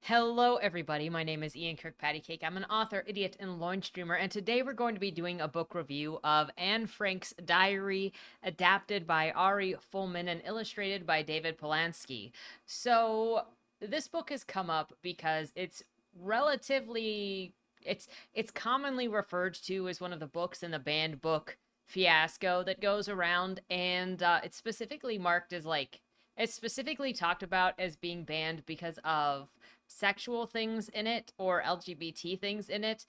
Hello, everybody. My name is Ian Kirkpatrick. I'm an author, idiot, and loin streamer, and today we're going to be doing a book review of Anne Frank's diary, adapted by Ari Folman and illustrated by David Polanski. So, this book has come up because relatively it's commonly referred to as one of the books in the banned book fiasco that goes around, and it's specifically marked as it's specifically talked about as being banned because of sexual things in it or LGBT things in it,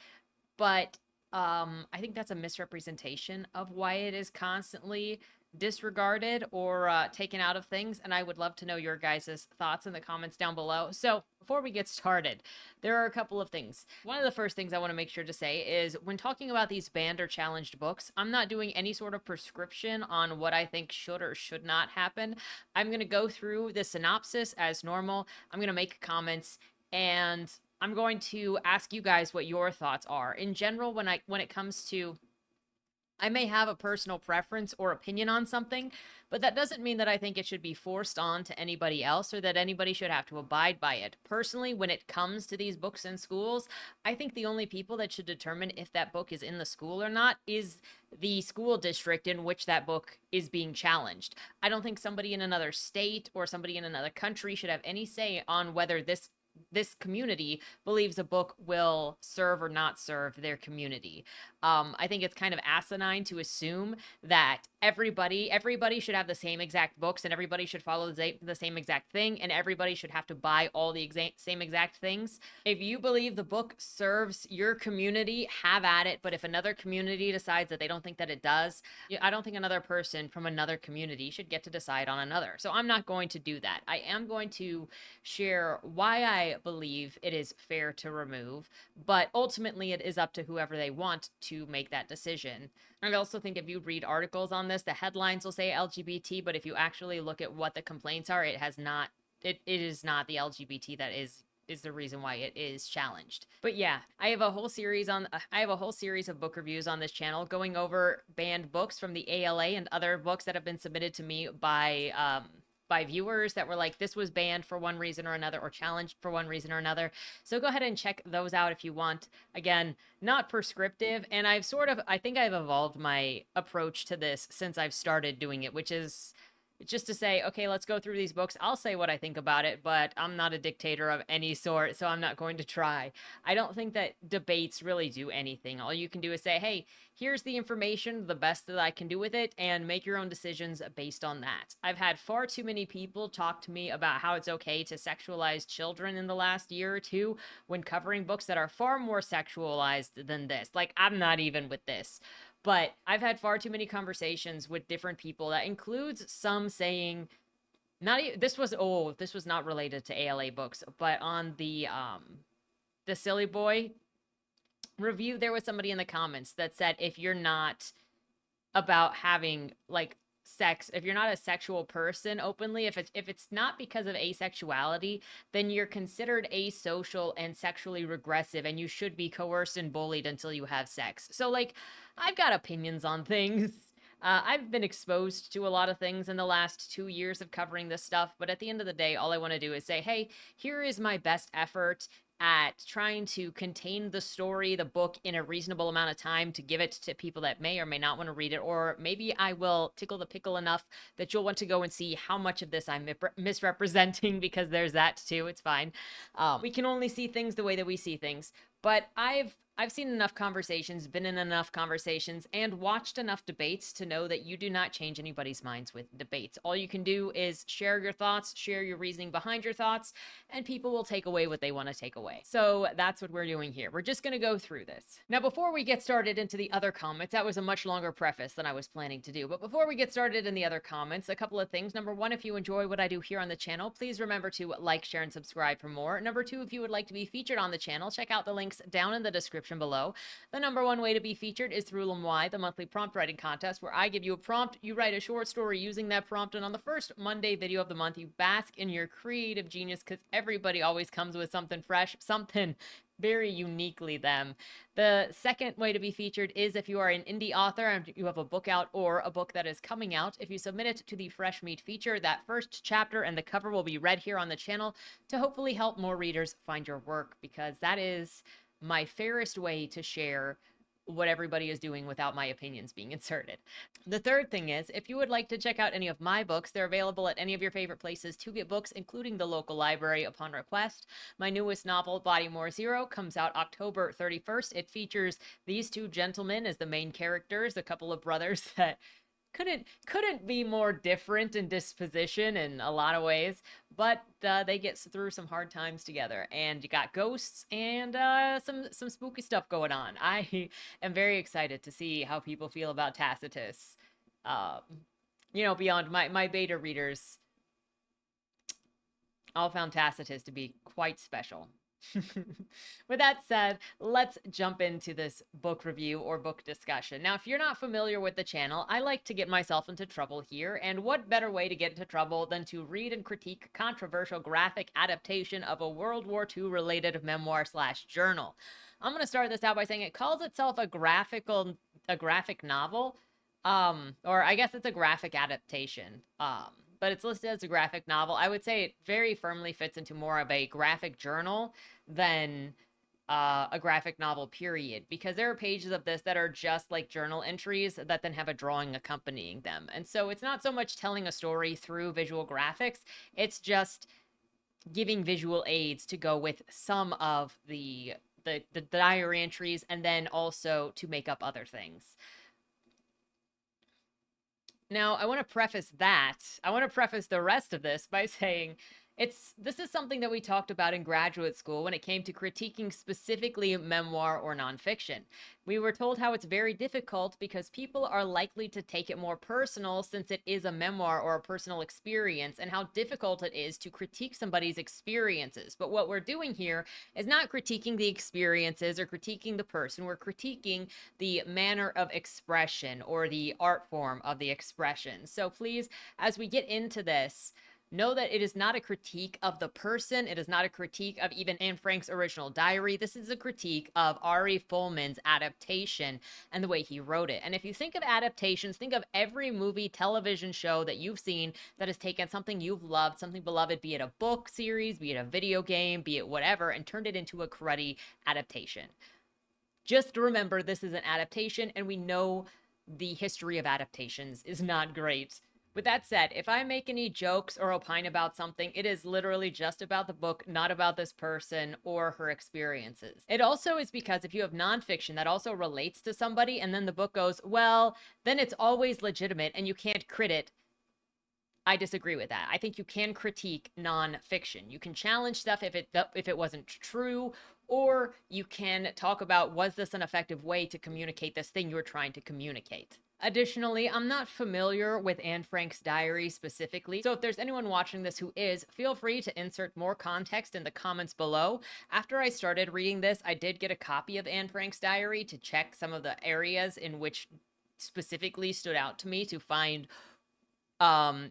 but I think that's a misrepresentation of why it is constantly disregarded or taken out of things. And I would love to know your guys' thoughts in the comments down below. So before we get started, there are a couple of things. One of the first things I want to make sure to say is when talking about these banned or challenged books, I'm not doing any sort of prescription on what I think should or should not happen. I'm going to go through the synopsis as normal. I'm going to make comments, and I'm going to ask you guys what your thoughts are. In general, when it comes to, I may have a personal preference or opinion on something, but that doesn't mean that I think it should be forced on to anybody else or that anybody should have to abide by it. Personally, when it comes to these books in schools, I think the only people that should determine if that book is in the school or not is the school district in which that book is being challenged. I don't think somebody in another state or somebody in another country should have any say on whether this community believes a book will serve or not serve their community. I think it's kind of asinine to assume that everybody should have the same exact books and everybody should follow the same exact thing and everybody should have to buy all the same exact things. If you believe the book serves your community, have at it. But if another community decides that they don't think that it does, I don't think another person from another community should get to decide on another. So I'm not going to do that. I am going to share why I believe it is fair to remove, but ultimately it is up to whoever they want to make that decision. I also think if you read articles on this, the headlines will say LGBT, but if you actually look at what the complaints are, it is not the LGBT that is the reason why it is challenged. But yeah, I have a whole series of book reviews on this channel going over banned books from the ALA and other books that have been submitted to me by viewers that were like, this was banned for one reason or another or challenged for one reason or another. So go ahead and check those out if you want. Again, not prescriptive. And I think I've evolved my approach to this since I've started doing it, which is just to say, okay, let's go through these books. I'll say what I think about it, but I'm not a dictator of any sort, so I'm not going to try. I don't think that debates really do anything. All you can do is say, hey, here's the information, the best that I can do with it, and make your own decisions based on that. I've had far too many people talk to me about how it's okay to sexualize children in the last year or two when covering books that are far more sexualized than this. Like, I'm not even with this. But I've had far too many conversations with different people that includes some saying, this was not related to ALA books, but on the Silly Boy review, there was somebody in the comments that said if you're not about having like sex, if you're not a sexual person openly, if it's not because of asexuality, then you're considered asocial and sexually regressive and you should be coerced and bullied until you have sex. So like, I've got opinions on things. I've been exposed to a lot of things in the last 2 years of covering this stuff, but at the end of the day, all I want to do is say, hey, here is my best effort at trying to contain the story, the book, in a reasonable amount of time to give it to people that may or may not want to read it, or maybe I will tickle the pickle enough that you'll want to go and see how much of this I'm misrepresenting, because there's that too. It's fine. We can only see things the way that we see things. But I've seen enough conversations, been in enough conversations, and watched enough debates to know that you do not change anybody's minds with debates. All you can do is share your thoughts, share your reasoning behind your thoughts, and people will take away what they want to take away. So that's what we're doing here. We're just going to go through this. Now, before we get started into the other comments, that was a much longer preface than I was planning to do. But before we get started in the other comments, a couple of things. Number one, if you enjoy what I do here on the channel, please remember to like, share, and subscribe for more. Number two, if you would like to be featured on the channel, check out the links down in the description description below. The number one way to be featured is through Lemoy, the monthly prompt writing contest, where I give you a prompt, you write a short story using that prompt, and on the first Monday video of the month, you bask in your creative genius, because everybody always comes with something fresh, something very uniquely them. The second way to be featured is if you are an indie author and you have a book out or a book that is coming out. If you submit it to the Fresh Meat feature, that first chapter and the cover will be read here on the channel to hopefully help more readers find your work, because that is my fairest way to share what everybody is doing without my opinions being inserted. The third thing is, if you would like to check out any of my books, they're available at any of your favorite places to get books, including the local library upon request. My newest novel, Bodymore Zero, comes out October 31st. It features these two gentlemen as the main characters, a couple of brothers that couldn't be more different in disposition in a lot of ways, but they get through some hard times together, and you got ghosts and some spooky stuff going on. I am very excited to see how people feel about Tacitus. Beyond my beta readers, all found Tacitus to be quite special. With that said, let's jump into this book review or book discussion. Now, if you're not familiar with the channel, I like to get myself into trouble here, and what better way to get into trouble than to read and critique controversial graphic adaptation of a World War II related memoir/journal. I'm going to start this out by saying it calls itself a graphic novel, or I guess it's a graphic adaptation. But it's listed as a graphic novel. I would say it very firmly fits into more of a graphic journal than a graphic novel, period, because there are pages of this that are just like journal entries that then have a drawing accompanying them. And so it's not so much telling a story through visual graphics, it's just giving visual aids to go with some of the diary entries, and then also to make up other things. Now, I want to preface the rest of this by saying this is something that we talked about in graduate school when it came to critiquing specifically memoir or nonfiction. We were told how it's very difficult because people are likely to take it more personal since it is a memoir or a personal experience, and how difficult it is to critique somebody's experiences. But what we're doing here is not critiquing the experiences or critiquing the person. We're critiquing the manner of expression or the art form of the expression. So please, as we get into this, know that it is not a critique of the person. It is not a critique of even Anne Frank's original diary. This is a critique of Ari Folman's adaptation and the way he wrote it. And if you think of adaptations, think of every movie, television show that you've seen that has taken something you've loved, something beloved, be it a book series, be it a video game, be it whatever, and turned it into a cruddy adaptation. Just remember, this is an adaptation, and we know the history of adaptations is not great. With that said, if I make any jokes or opine about something, it is literally just about the book, not about this person or her experiences. It also is because if you have nonfiction that also relates to somebody, and then the book goes, well, then it's always legitimate and you can't crit it. I disagree with that. I think you can critique nonfiction. You can challenge stuff if it wasn't true, or you can talk about, was this an effective way to communicate this thing you were trying to communicate? Additionally, I'm not familiar with Anne Frank's diary specifically, so if there's anyone watching this who is, feel free to insert more context in the comments below. After I started reading this, I did get a copy of Anne Frank's diary to check some of the areas in which specifically stood out to me, to find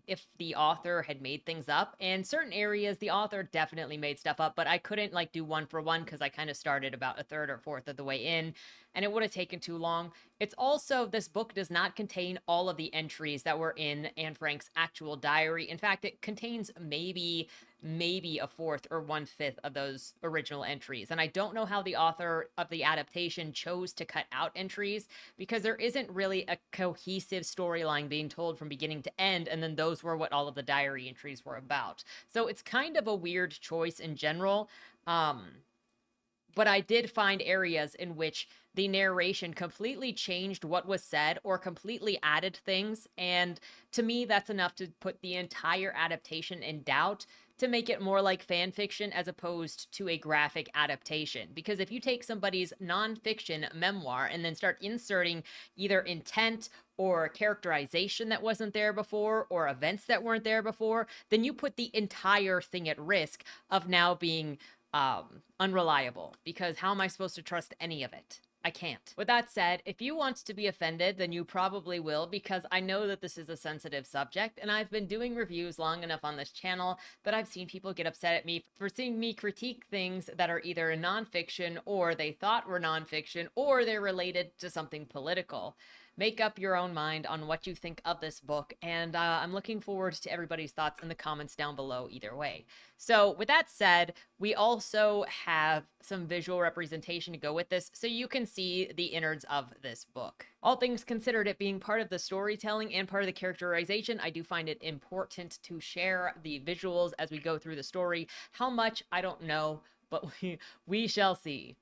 if the author had made things up. And certain areas the author definitely made stuff up, but I couldn't like do one for one because I kind of started about a third or fourth of the way in, and it would have taken too long. It's also, this book does not contain all of the entries that were in Anne Frank's actual diary. In fact, it contains maybe a fourth or 1/5 of those original entries. And I don't know how the author of the adaptation chose to cut out entries, because there isn't really a cohesive storyline being told from beginning to end, and then those were what all of the diary entries were about. So it's kind of a weird choice in general. But I did find areas in which the narration completely changed what was said or completely added things. And to me, that's enough to put the entire adaptation in doubt, to make it more like fan fiction as opposed to a graphic adaptation. Because if you take somebody's nonfiction memoir and then start inserting either intent or characterization that wasn't there before, or events that weren't there before, then you put the entire thing at risk of now being unreliable, because how am I supposed to trust any of it? I can't. With that said, if you want to be offended, then you probably will, because I know that this is a sensitive subject, and I've been doing reviews long enough on this channel that I've seen people get upset at me for seeing me critique things that are either nonfiction, or they thought were nonfiction, or they're related to something political. Make up your own mind on what you think of this book, and I'm looking forward to everybody's thoughts in the comments down below either way. So with that said, we also have some visual representation to go with this, so you can see the innards of this book. All things considered, it being part of the storytelling and part of the characterization, I do find it important to share the visuals as we go through the story. How much, I don't know, but we shall see.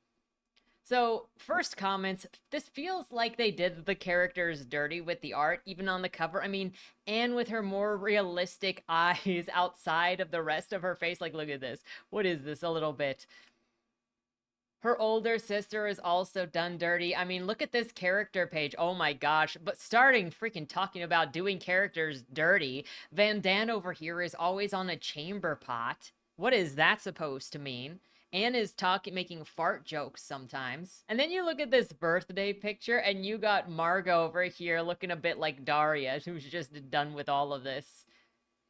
So, first comments, this feels like they did the characters dirty with the art, even on the cover. I mean, Anne with her more realistic eyes outside of the rest of her face. Like, look at this. What is this a little bit? Her older sister is also done dirty. I mean, look at this character page. Oh my gosh. But starting freaking talking about doing characters dirty, Van Dan over here is always on a chamber pot. What is that supposed to mean? Anne is making fart jokes sometimes. And then you look at this birthday picture and you got Margot over here looking a bit like Daria, who's just done with all of this.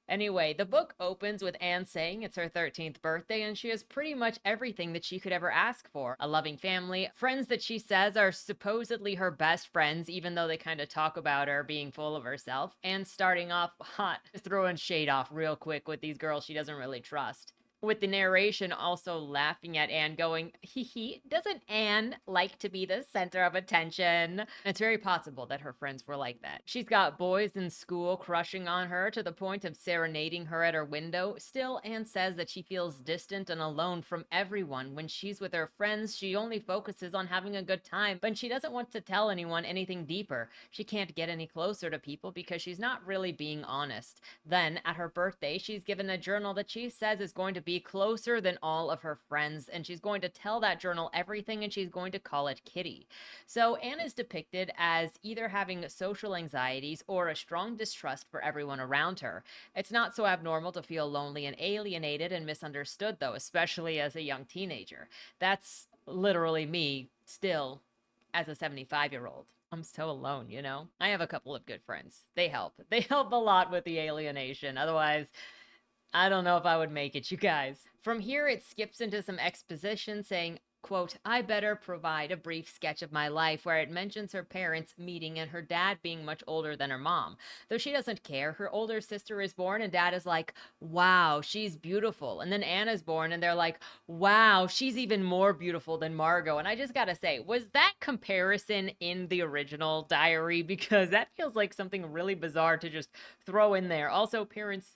Anyway, the book opens with Anne saying it's her 13th birthday, and she has pretty much everything that she could ever ask for. A loving family, friends that she says are supposedly her best friends, even though they kind of talk about her being full of herself, and starting off hot, just throwing shade off real quick with these girls she doesn't really trust. With the narration also laughing at Anne, going, hee hee, doesn't Anne like to be the center of attention? It's very possible that her friends were like that. She's got boys in school crushing on her to the point of serenading her at her window. Still, Anne says that she feels distant and alone from everyone. When she's with her friends, she only focuses on having a good time, but she doesn't want to tell anyone anything deeper. She can't get any closer to people because she's not really being honest. Then, at her birthday, she's given a journal that she says is going to be closer than all of her friends, and she's going to tell that journal everything, and she's going to call it Kitty. So Anne is depicted as either having social anxieties or a strong distrust for everyone around her. It's not so abnormal to feel lonely and alienated and misunderstood, though, especially as a young teenager. That's literally me still as a 75-year-old. I'm so alone, you know? I have a couple of good friends. They help. They help a lot with the alienation. Otherwise, I don't know if I would make it, you guys. From here, it skips into some exposition saying, quote, I better provide a brief sketch of my life, where it mentions her parents meeting and her dad being much older than her mom. Though she doesn't care, her older sister is born and dad is like, wow, she's beautiful. And then Anna's born and they're like, wow, she's even more beautiful than Margot. And I just gotta say, was that comparison in the original diary? Because that feels like something really bizarre to just throw in there. Also, parents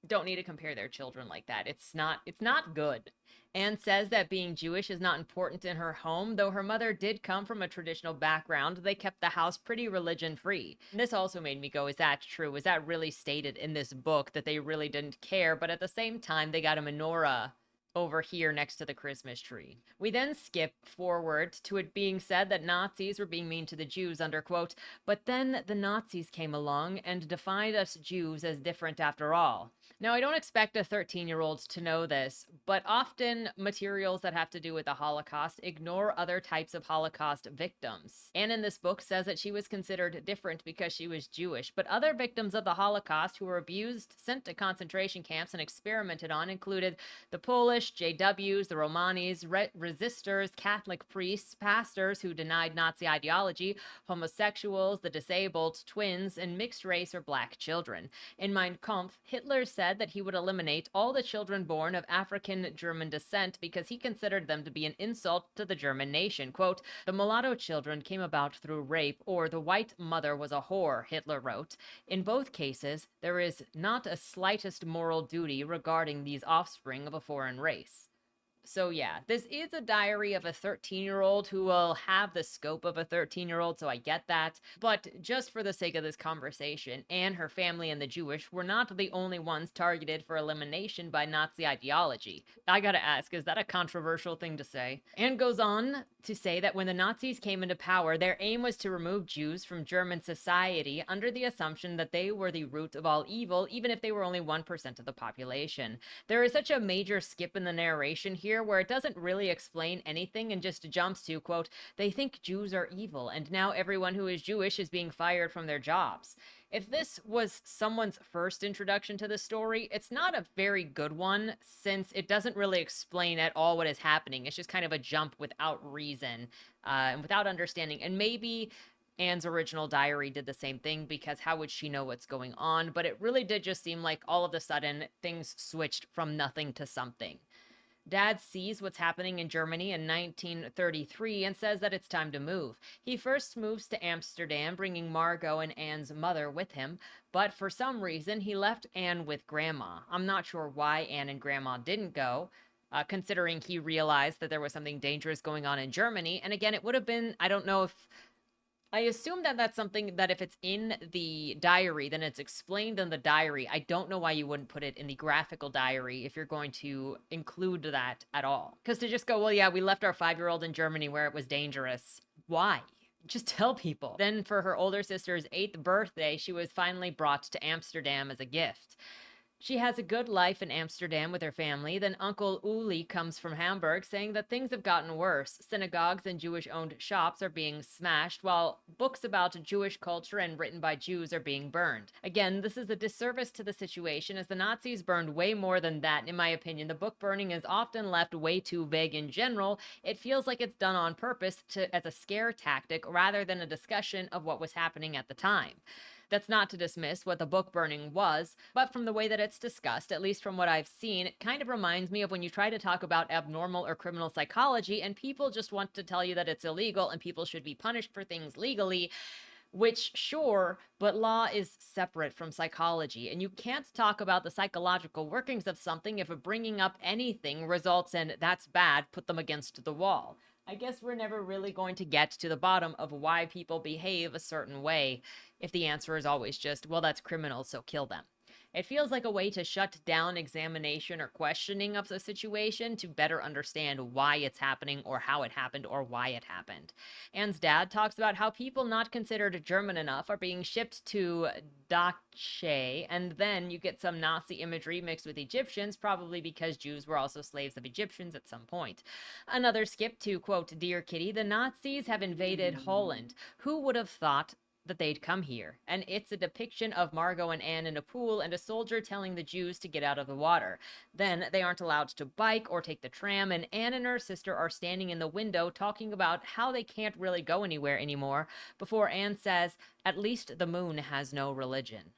don't need to compare their children like that. It's not good. Anne says that being Jewish is not important in her home, though her mother did come from a traditional background. They kept the house pretty religion free. And this also made me go, is that true? Is that really stated in this book that they really didn't care? But at the same time, they got a menorah over here next to the Christmas tree. We then skip forward to it being said that Nazis were being mean to the Jews under quote, but then the Nazis came along and defined us Jews as different after all. Now, I don't expect a 13-year-old to know this, but often materials that have to do with the Holocaust ignore other types of Holocaust victims. Anne in this book says that she was considered different because she was Jewish, but other victims of the Holocaust who were abused, sent to concentration camps, and experimented on included the Polish, JWs, the Romanis, resistors, Catholic priests, pastors who denied Nazi ideology, homosexuals, the disabled, twins, and mixed race or black children. In Mein Kampf, Hitler said that he would eliminate all the children born of African German descent because he considered them to be an insult to the German nation. Quote, the mulatto children came about through rape, or the white mother was a whore, Hitler wrote. In both cases, there is not a slightest moral duty regarding these offspring of a foreign race. So yeah, this is a diary of a 13-year-old who will have the scope of a 13-year-old, so I get that. But just for the sake of this conversation, Anne, her family, and the Jewish were not the only ones targeted for elimination by Nazi ideology. I gotta ask, is that a controversial thing to say? Anne goes on to say that when the Nazis came into power, their aim was to remove Jews from German society under the assumption that they were the root of all evil, even if they were only 1% of the population. There is such a major skip in the narration here where it doesn't really explain anything and just jumps to, quote, they think Jews are evil, and now everyone who is Jewish is being fired from their jobs. If this was someone's first introduction to the story, it's not a very good one since it doesn't really explain at all what is happening. It's just kind of a jump without reason and without understanding. And maybe Anne's original diary did the same thing because how would she know what's going on? But it really did just seem like all of a sudden things switched from nothing to something. Dad sees what's happening in Germany in 1933 and says that it's time to move. He first moves to Amsterdam, bringing Margot and Anne's mother with him, but for some reason he left Anne with Grandma. I'm not sure why Anne and Grandma didn't go. Considering he realized that there was something dangerous going on in Germany. And again, it would have been, I don't know if I assume that that's something that if it's in the diary, then it's explained in the diary. I don't know why you wouldn't put it in the graphical diary if you're going to include that at all. Because to just go, well, yeah, we left our 5-year-old in Germany where it was dangerous. Why? Just tell people. Then for her older sister's 8th birthday, she was finally brought to Amsterdam as a gift. She has a good life in Amsterdam with her family. Then Uncle Uli comes from Hamburg saying that things have gotten worse. Synagogues and Jewish-owned shops are being smashed, while books about Jewish culture and written by Jews are being burned. Again, this is a disservice to the situation as the Nazis burned way more than that. In my opinion, the book burning is often left way too vague in general. It feels like it's done on purpose as a scare tactic rather than a discussion of what was happening at the time. That's not to dismiss what the book burning was, but from the way that it's discussed, at least from what I've seen, it kind of reminds me of when you try to talk about abnormal or criminal psychology and people just want to tell you that it's illegal and people should be punished for things legally, which, sure, but law is separate from psychology, and you can't talk about the psychological workings of something if bringing up anything results in that's bad, put them against the wall. I guess we're never really going to get to the bottom of why people behave a certain way if the answer is always just, well, that's criminal, so kill them. It feels like a way to shut down examination or questioning of the situation to better understand why it's happening or how it happened or why it happened. Anne's dad talks about how people not considered German enough are being shipped to Dachau, and then you get some Nazi imagery mixed with Egyptians, probably because Jews were also slaves of Egyptians at some point. Another skip to, quote, Dear Kitty, the Nazis have invaded Holland. Who would have thought that they'd come here? And it's a depiction of Margot and Anne in a pool and a soldier telling the Jews to get out of the water. Then they aren't allowed to bike or take the tram, and Anne and her sister are standing in the window talking about how they can't really go anywhere anymore before Anne says, at least the moon has no religion.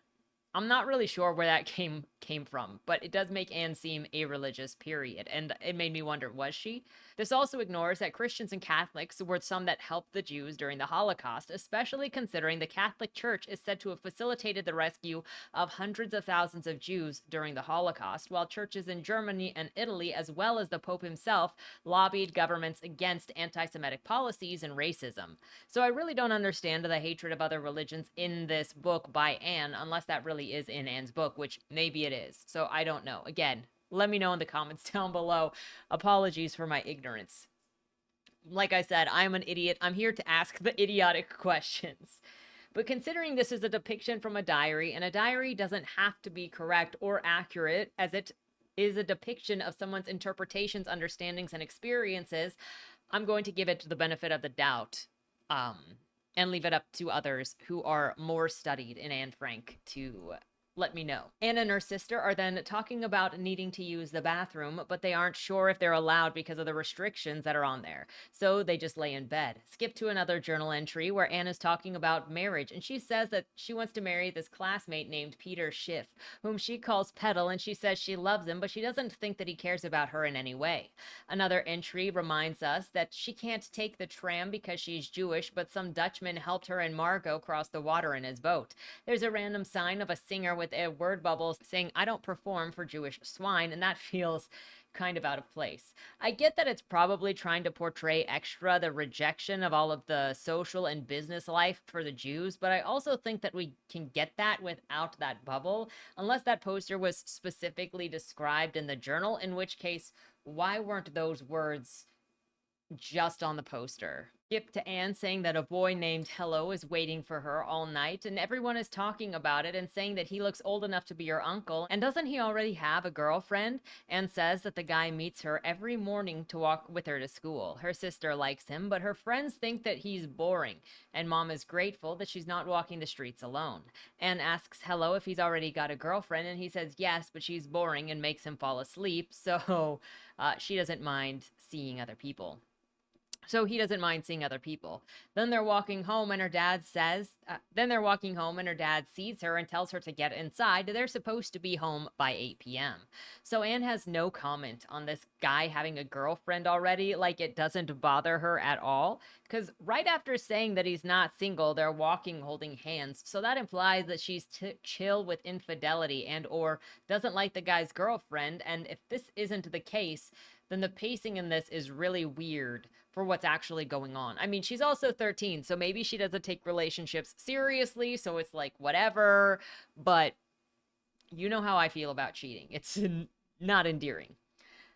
I'm not really sure where that came from, but it does make Anne seem a-religious, period. And it made me wonder, was she? This also ignores that Christians and Catholics were some that helped the Jews during the Holocaust, especially considering the Catholic Church is said to have facilitated the rescue of hundreds of thousands of Jews during the Holocaust, while churches in Germany and Italy, as well as the Pope himself, lobbied governments against anti-Semitic policies and racism. So I really don't understand the hatred of other religions in this book by Anne, unless that really is in Anne's book, which maybe it is. So I don't know. Again, let me know in the comments down below. Apologies for my ignorance. Like I said, I'm an idiot. I'm here to ask the idiotic questions. But considering this is a depiction from a diary, and a diary doesn't have to be correct or accurate, as it is a depiction of someone's interpretations, understandings, and experiences, I'm going to give it the benefit of the doubt. And leave it up to others who are more studied in Anne Frank to let me know. Anne and her sister are then talking about needing to use the bathroom, but they aren't sure if they're allowed because of the restrictions that are on there. So they just lay in bed. Skip to another journal entry where Anne is talking about marriage, and she says that she wants to marry this classmate named Peter Schiff, whom she calls Petal, and she says she loves him, but she doesn't think that he cares about her in any way. Another entry reminds us that she can't take the tram because she's Jewish, but some Dutchman helped her and Margot cross the water in his boat. There's a random sign of a singer with a word bubble saying, I don't perform for Jewish swine, and that feels kind of out of place. I get that it's probably trying to portray extra the rejection of all of the social and business life for the Jews, but I also think that we can get that without that bubble, unless that poster was specifically described in the journal, in which case, why weren't those words just on the poster? Skip to Anne saying that a boy named Hello is waiting for her all night, and everyone is talking about it and saying that he looks old enough to be your uncle. And doesn't he already have a girlfriend? Anne says that the guy meets her every morning to walk with her to school. Her sister likes him, but her friends think that he's boring, and Mom is grateful that she's not walking the streets alone. Anne asks Hello if he's already got a girlfriend, and he says yes, but she's boring and makes him fall asleep, so she doesn't mind seeing other people. So he doesn't mind seeing other people. Then they're walking home and her dad sees her and tells her to get inside. They're supposed to be home by 8 p.m. So Anne has no comment on this guy having a girlfriend already. Like, it doesn't bother her at all. Because right after saying that he's not single, they're walking holding hands. So that implies that she's chill with infidelity and or doesn't like the guy's girlfriend. And if this isn't the case, then the pacing in this is really weird for what's actually going on. I mean, she's also 13, so maybe she doesn't take relationships seriously, so it's like whatever, but you know how I feel about cheating. It's not endearing.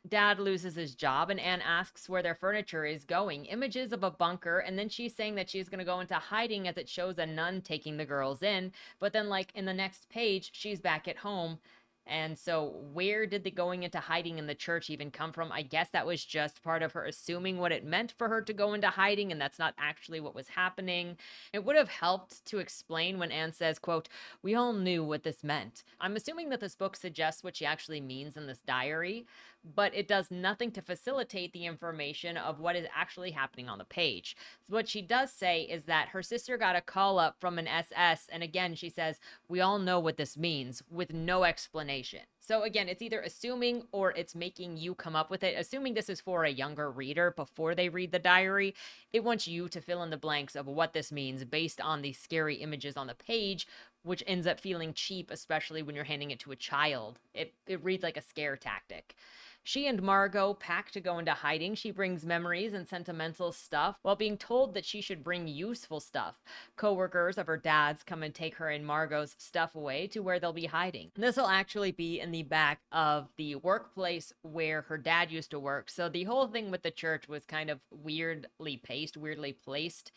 Dad loses his job and Anne asks where their furniture is going. Images of a bunker, and then she's saying that she's going to go into hiding as it shows a nun taking the girls in. But then, like, in the next page, she's back at home. And so where did the going into hiding in the church even come from? I guess that was just part of her assuming what it meant for her to go into hiding, and that's not actually what was happening. It would have helped to explain when Anne says, quote, "We all knew what this meant." I'm assuming that this book suggests what she actually means in this diary, but it does nothing to facilitate the information of what is actually happening on the page. So what she does say is that her sister got a call up from an SS, and again, she says, "We all know what this means," with no explanation. So again, it's either assuming or it's making you come up with it. Assuming this is for a younger reader before they read the diary, it wants you to fill in the blanks of what this means based on the scary images on the page, which ends up feeling cheap, especially when you're handing it to a child. It reads like a scare tactic. She and Margot pack to go into hiding. She brings memories and sentimental stuff while being told that she should bring useful stuff. Coworkers of her dad's come and take her and Margot's stuff away to where they'll be hiding. This will actually be in the back of the workplace where her dad used to work. So the whole thing with the church was kind of weirdly placed.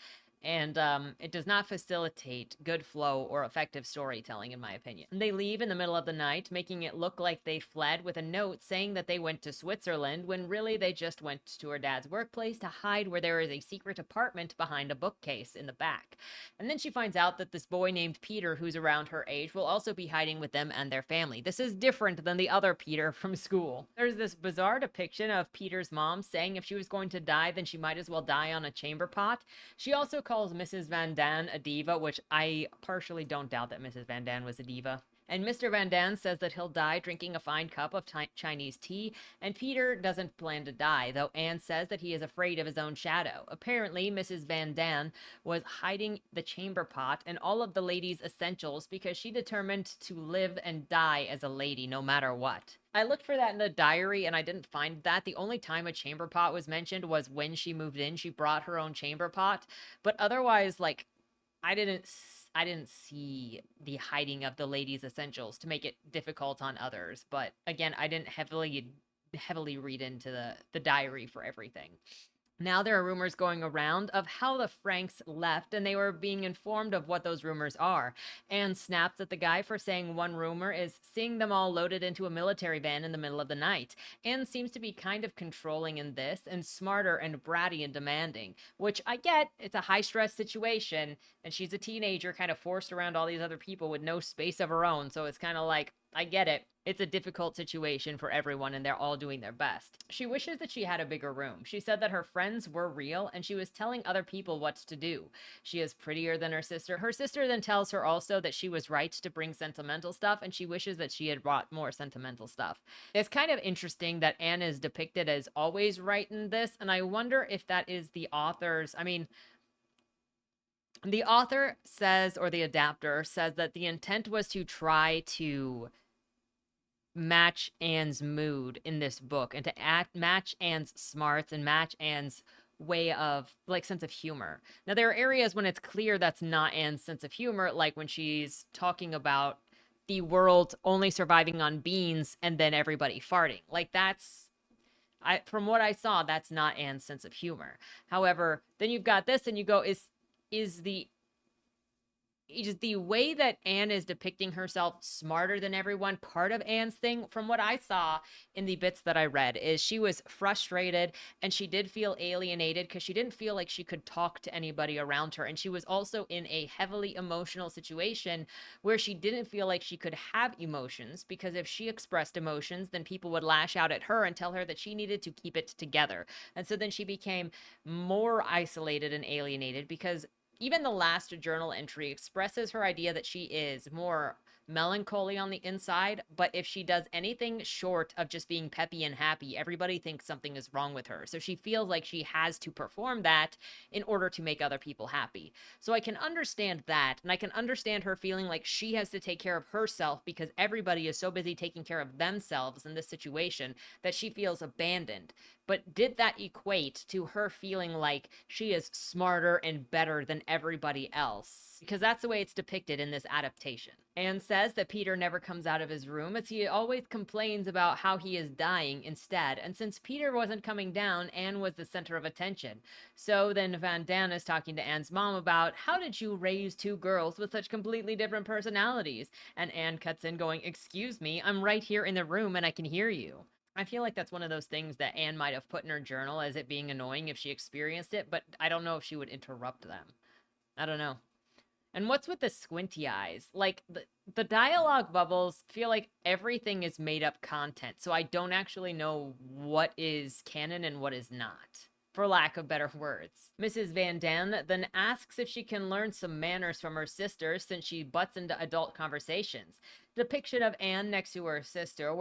And it does not facilitate good flow or effective storytelling, in my opinion. They leave in the middle of the night, making it look like they fled with a note saying that they went to Switzerland, when really they just went to her dad's workplace to hide where there is a secret apartment behind a bookcase in the back. And then she finds out that this boy named Peter, who's around her age, will also be hiding with them and their family. This is different than the other Peter from school. There's this bizarre depiction of Peter's mom saying if she was going to die, then she might as well die on a chamber pot. She also calls Mrs. Van Daan a diva, which I partially don't doubt that Mrs. Van Daan was a diva. And Mr. Van Daan says that he'll die drinking a fine cup of Chinese tea, and Peter doesn't plan to die, though Anne says that he is afraid of his own shadow. Apparently, Mrs. Van Daan was hiding the chamber pot and all of the lady's essentials because she determined to live and die as a lady no matter what. I looked for that in the diary and I didn't find that. The only time a chamber pot was mentioned was when she moved in. She brought her own chamber pot, but otherwise, like, I didn't see the hiding of the lady's essentials to make it difficult on others. But again, I didn't heavily read into the diary for everything. Now there are rumors going around of how the Franks left, and they were being informed of what those rumors are. Anne snaps at the guy for saying one rumor is seeing them all loaded into a military van in the middle of the night. Anne seems to be kind of controlling in this, and smarter and bratty and demanding, which I get. It's a high-stress situation, and she's a teenager kind of forced around all these other people with no space of her own, so it's kind of like, I get it. It's a difficult situation for everyone, and they're all doing their best. She wishes that she had a bigger room. She said that her friends were real, and she was telling other people what to do. She is prettier than her sister. Her sister then tells her also that she was right to bring sentimental stuff, and she wishes that she had brought more sentimental stuff. It's kind of interesting that Anne is depicted as always right in this, and I wonder if that is the author's... the author says, or the adapter says, that the intent was to try to match Anne's mood in this book and to match Anne's smarts and match Anne's way of like sense of humor. Now there are areas when it's clear that's not Anne's sense of humor, like when she's talking about the world only surviving on beans and then everybody farting. Like that's from what I saw, that's not Anne's sense of humor. However, then you've got this and you go, is the just the way that Anne is depicting herself smarter than everyone, part of Anne's thing, from what I saw in the bits that I read, is she was frustrated and she did feel alienated because she didn't feel like she could talk to anybody around her. And she was also in a heavily emotional situation where she didn't feel like she could have emotions, because if she expressed emotions, then people would lash out at her and tell her that she needed to keep it together. And so then she became more isolated and alienated, because even the last journal entry expresses her idea that she is more melancholy on the inside, but if she does anything short of just being peppy and happy, everybody thinks something is wrong with her. So she feels like she has to perform that in order to make other people happy. So I can understand that, and I can understand her feeling like she has to take care of herself because everybody is so busy taking care of themselves in this situation that she feels abandoned. But did that equate to her feeling like she is smarter and better than everybody else? Because that's the way it's depicted in this adaptation. Anne says that Peter never comes out of his room, as he always complains about how he is dying instead. And since Peter wasn't coming down, Anne was the center of attention. So then Van Daan is talking to Anne's mom about, how did you raise two girls with such completely different personalities? And Anne cuts in going, excuse me, I'm right here in the room and I can hear you. I feel like that's one of those things that Anne might have put in her journal as it being annoying if she experienced it, but I don't know if she would interrupt them. I don't know. And what's with the squinty eyes? Like the dialogue bubbles feel like everything is made up content, so I don't actually know what is canon and what is not, for lack of better words. Mrs. Van Daan then asks if she can learn some manners from her sister since she butts into adult conversations. Depiction of Anne next to her sister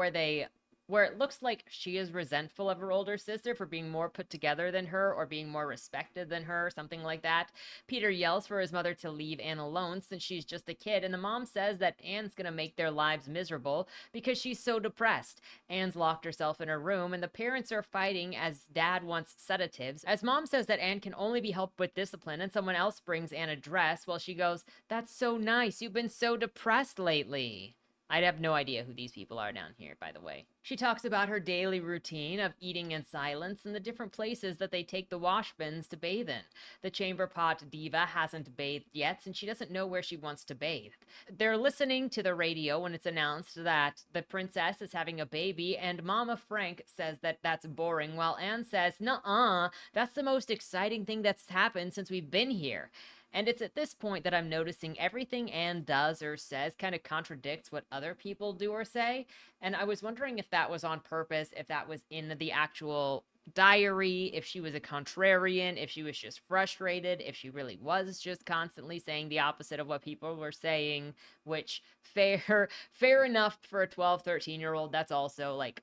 where it looks like she is resentful of her older sister for being more put together than her or being more respected than her, something like that. Peter yells for his mother to leave Anne alone since she's just a kid, and the mom says that Anne's gonna make their lives miserable because she's so depressed. Anne's locked herself in her room, and the parents are fighting as dad wants sedatives, as mom says that Anne can only be helped with discipline, and someone else brings Anne a dress while she goes, "That's so nice, you've been so depressed lately." I have no idea who these people are down here, by the way. She talks about her daily routine of eating in silence and the different places that they take the wash bins to bathe in. The chamber pot diva hasn't bathed yet, and she doesn't know where she wants to bathe. They're listening to the radio when it's announced that the princess is having a baby, and Mama Frank says that that's boring, while Anne says, nuh-uh, that's the most exciting thing that's happened since we've been here. And it's at this point that I'm noticing everything Anne does or says kind of contradicts what other people do or say. And I was wondering if that was on purpose, if that was in the actual diary, if she was a contrarian, if she was just frustrated, if she really was just constantly saying the opposite of what people were saying, which fair enough for a 12, 13-year-old. That's also like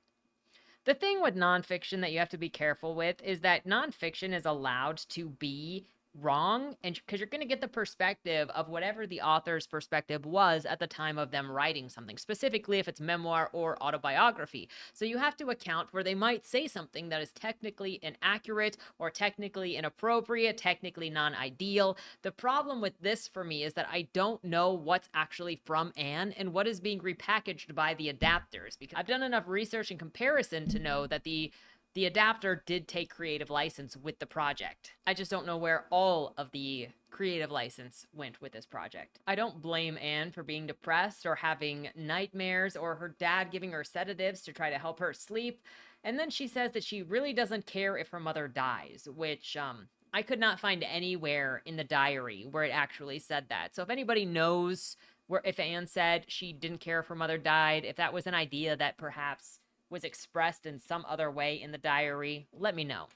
the thing with nonfiction that you have to be careful with is that nonfiction is allowed to be wrong, and because you're going to get the perspective of whatever the author's perspective was at the time of them writing something, specifically if it's memoir or autobiography. So you have to account for they might say something that is technically inaccurate or technically inappropriate, technically non-ideal. The problem with this for me is that I don't know what's actually from Anne and what is being repackaged by the adapters, because I've done enough research and comparison to know that the adapter did take creative license with the project. I just don't know where all of the creative license went with this project. I don't blame Anne for being depressed or having nightmares or her dad giving her sedatives to try to help her sleep. And then she says that she really doesn't care if her mother dies, which I could not find anywhere in the diary where it actually said that. So if anybody knows where, if Anne said she didn't care if her mother died, if that was an idea that perhaps was expressed in some other way in the diary, let me know.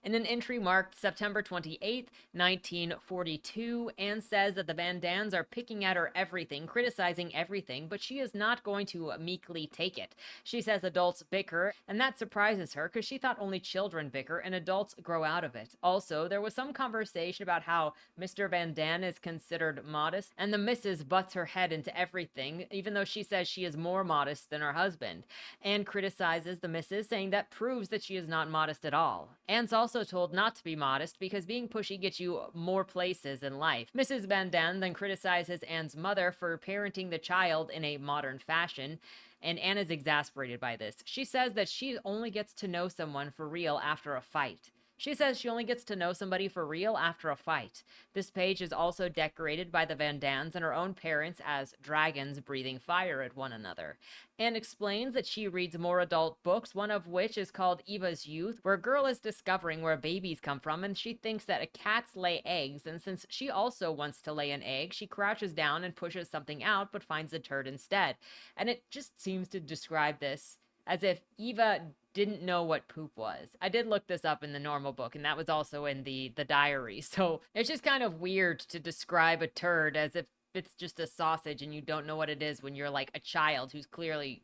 In an entry marked September 28th, 1942, Anne says that the Van Dans are picking at her everything, criticizing everything, but she is not going to meekly take it. She says adults bicker, and that surprises her because she thought only children bicker and adults grow out of it. Also, there was some conversation about how Mr. Van Daan is considered modest, and the Mrs. butts her head into everything, even though she says she is more modest than her husband. Anne criticizes the Mrs., saying that proves that she is not modest at all. Anne's also told not to be modest because being pushy gets you more places in life. Mrs. Van Daan then criticizes Anne's mother for parenting the child in a modern fashion, and Anne is exasperated by this. She says that she only gets to know someone for real after a fight. She says she only gets to know somebody for real after a fight. This page is also decorated by the Van Dans and her own parents as dragons breathing fire at one another. Anne explains that she reads more adult books, one of which is called Eva's Youth, where a girl is discovering where babies come from, and she thinks that cats lay eggs, and since she also wants to lay an egg, she crouches down and pushes something out, but finds a turd instead. And it just seems to describe this as if Eva didn't know what poop was. I did look this up in the normal book, and that was also in the diary. So it's just kind of weird to describe a turd as if it's just a sausage and you don't know what it is when you're like a child who's clearly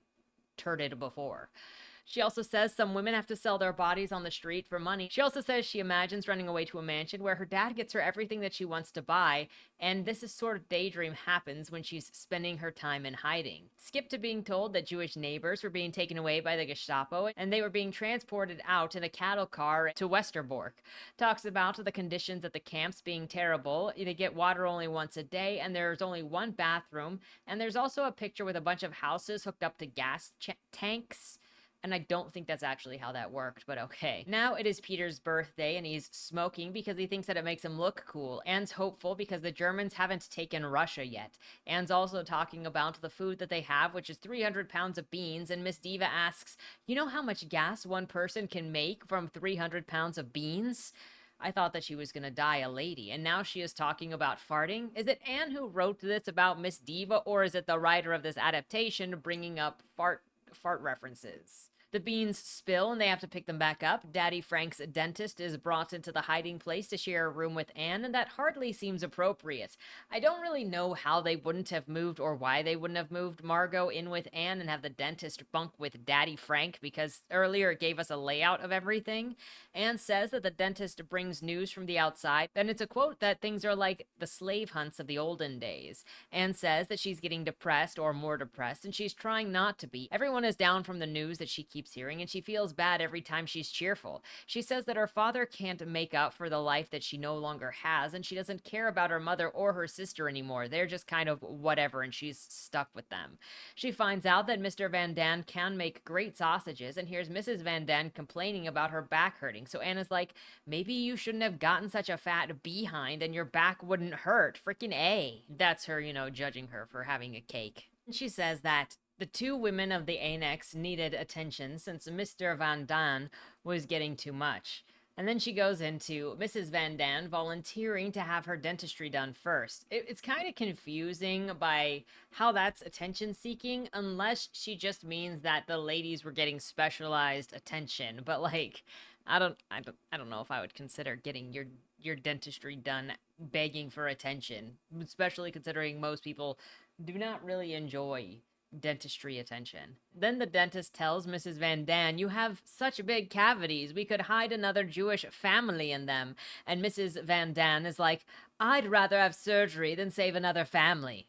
turded before. She also says some women have to sell their bodies on the street for money. She also says she imagines running away to a mansion where her dad gets her everything that she wants to buy, and this is sort of daydream happens when she's spending her time in hiding. Skip to being told that Jewish neighbors were being taken away by the Gestapo, and they were being transported out in a cattle car to Westerbork. Talks about the conditions at the camps being terrible. They get water only once a day, and there's only one bathroom, and there's also a picture with a bunch of houses hooked up to gas tanks. And I don't think that's actually how that worked, but okay. Now it is Peter's birthday, and he's smoking because he thinks that it makes him look cool. Anne's hopeful because the Germans haven't taken Russia yet. Anne's also talking about the food that they have, which is 300 pounds of beans, and Miss Diva asks, you know how much gas one person can make from 300 pounds of beans? I thought that she was going to die a lady, and now she is talking about farting. Is it Anne who wrote this about Miss Diva, or is it the writer of this adaptation bringing up fart references? The beans spill and they have to pick them back up. Daddy Frank's dentist is brought into the hiding place to share a room with Anne, and that hardly seems appropriate. I don't really know how they wouldn't have moved or why they wouldn't have moved Margot in with Anne and have the dentist bunk with Daddy Frank, because earlier it gave us a layout of everything. Anne says that the dentist brings news from the outside, and it's a quote that things are like the slave hunts of the olden days. Anne says that she's getting depressed or more depressed, and she's trying not to be. Everyone is down from the news that she keeps hearing, and she feels bad every time she's cheerful. She says that her father can't make up for the life that she no longer has, and she doesn't care about her mother or her sister anymore. They're just kind of whatever, and she's stuck with them. She finds out that Mr. Van Daan can make great sausages, and hears Mrs. Van Daan complaining about her back hurting. So Anna's like, maybe you shouldn't have gotten such a fat behind and your back wouldn't hurt. Freaking A. That's her, judging her for having a cake. And she says that the two women of the Annex needed attention since Mr. Van Daan was getting too much. And then she goes into Mrs. Van Daan volunteering to have her dentistry done first. It's kind of confusing by how that's attention seeking, unless she just means that the ladies were getting specialized attention. But like, I don't know if I would consider getting your dentistry done begging for attention, especially considering most people do not really enjoy dentistry attention. Then the dentist tells Mrs. Van Daan, you have such big cavities, we could hide another Jewish family in them. And Mrs. Van Daan is like, I'd rather have surgery than save another family.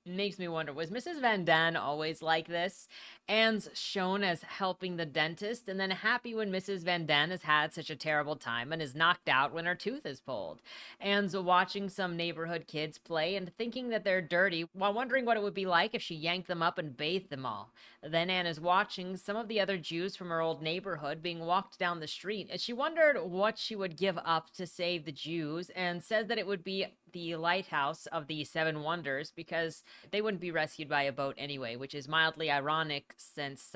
It makes me wonder, was Mrs. Van Daan always like this? Anne's shown as helping the dentist, and then happy when Mrs. Van Daan has had such a terrible time and is knocked out when her tooth is pulled. Anne's watching some neighborhood kids play and thinking that they're dirty, while wondering what it would be like if she yanked them up and bathed them all. Then Anne is watching some of the other Jews from her old neighborhood being walked down the street, and she wondered what she would give up to save the Jews, and says that it would be the lighthouse of the Seven Wonders, because they wouldn't be rescued by a boat anyway, which is mildly ironic since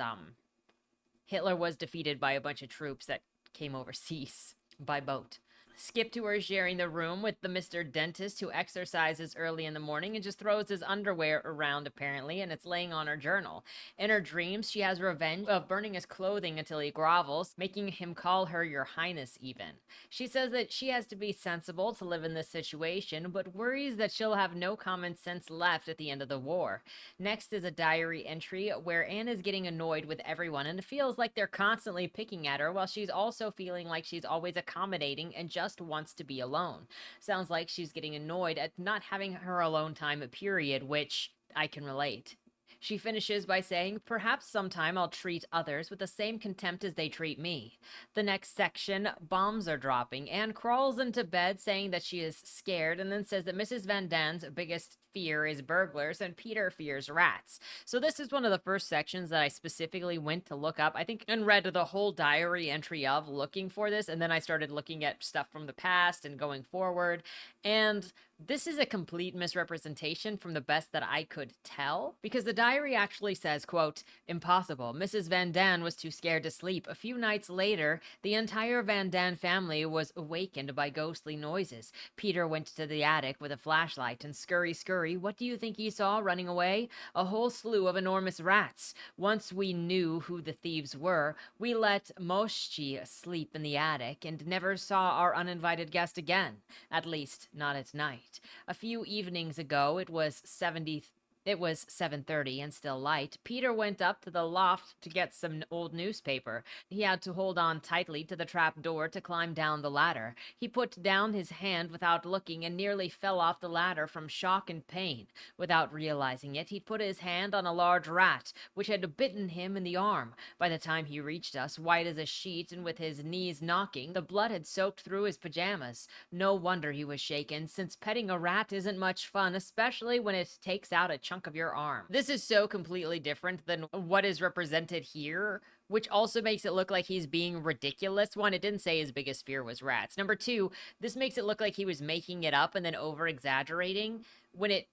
Hitler was defeated by a bunch of troops that came overseas by boat. Skip to her sharing the room with the Mr. Dentist who exercises early in the morning and just throws his underwear around, apparently, and it's laying on her journal. In her dreams, she has revenge of burning his clothing until he grovels, making him call her Your Highness even. She says that she has to be sensible to live in this situation, but worries that she'll have no common sense left at the end of the war. Next is a diary entry where Anne is getting annoyed with everyone and feels like they're constantly picking at her, while she's also feeling like she's always accommodating and just wants to be alone. Sounds like she's getting annoyed at not having her alone time, period, which I can relate. She finishes by saying, "Perhaps sometime I'll treat others with the same contempt as they treat me." The next section, bombs are dropping. Anne crawls into bed saying that she is scared and then says that Mrs. Van Dan's biggest fear is burglars and Peter fears rats. So this is one of the first sections that I specifically went to look up, I think, and read the whole diary entry of looking for this, and then I started looking at stuff from the past and going forward. And this is a complete misrepresentation from the best that I could tell, because the diary actually says, quote, "Impossible. Mrs. Van Daan was too scared to sleep. A few nights later, the entire Van Daan family was awakened by ghostly noises. Peter went to the attic with a flashlight and scurry, scurry. What do you think he saw running away? A whole slew of enormous rats. Once we knew who the thieves were, we let Moshchi sleep in the attic and never saw our uninvited guest again. At least, not at night. A few evenings ago, it was 7:30 and still light. Peter went up to the loft to get some old newspaper. He had to hold on tightly to the trap door to climb down the ladder. He put down his hand without looking and nearly fell off the ladder from shock and pain. Without realizing it, he put his hand on a large rat, which had bitten him in the arm. By the time he reached us, white as a sheet and with his knees knocking, the blood had soaked through his pajamas. No wonder he was shaken, since petting a rat isn't much fun, especially when it takes out a chunk of your arm." This is so completely different than what is represented here, which also makes it look like he's being ridiculous. One, it didn't say his biggest fear was rats. Number two, this makes it look like he was making it up and then over exaggerating when it,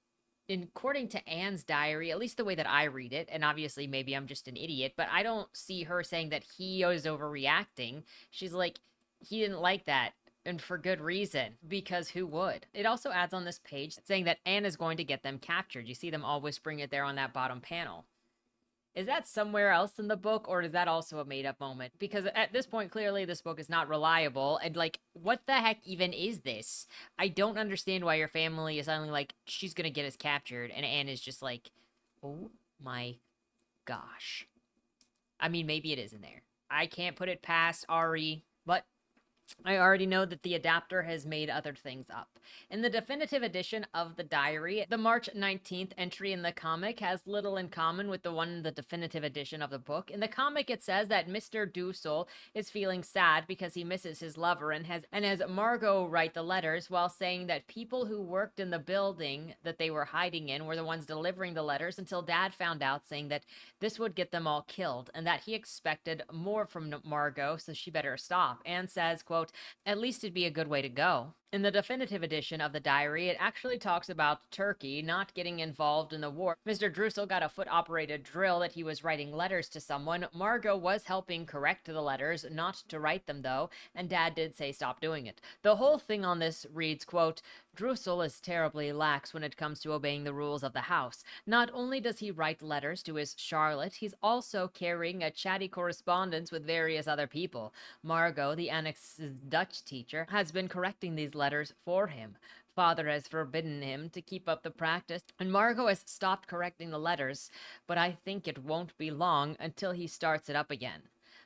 according to Anne's diary, at least the way that I read it, and obviously maybe I'm just an idiot, but I don't see her saying that he is overreacting. She's like, he didn't like that. And for good reason, because who would? It also adds on this page saying that Anne is going to get them captured. You see them all whispering it there on that bottom panel. Is that somewhere else in the book, or is that also a made-up moment? Because at this point, clearly this book is not reliable, and like, what the heck even is this? I don't understand why your family is suddenly like, she's gonna get us captured, and Anne is just like, oh my gosh. I mean, maybe it is in there. I can't put it past Ari, but I already know that the adapter has made other things up. In the definitive edition of the diary, the March 19th entry in the comic has little in common with the one in the definitive edition of the book. In the comic, it says that Mr. Dussel is feeling sad because he misses his lover and has Margot write the letters, while saying that people who worked in the building that they were hiding in were the ones delivering the letters, until Dad found out, saying that this would get them all killed and that he expected more from Margot, so she better stop. Anne says, quote, "At least it'd be a good way to go." In the definitive edition of the diary, it actually talks about Turkey not getting involved in the war. Mr. Drussel got a foot-operated drill that he was writing letters to someone. Margot was helping correct the letters, not to write them though, and Dad did say stop doing it. The whole thing on this reads, quote, "Drussel is terribly lax when it comes to obeying the rules of the house. Not only does he write letters to his Charlotte, he's also carrying a chatty correspondence with various other people. Margot, the Annex Dutch teacher, has been correcting these letters for him. Father has forbidden him to keep up the practice, and Margot has stopped correcting the letters, but I think it won't be long until he starts it up again."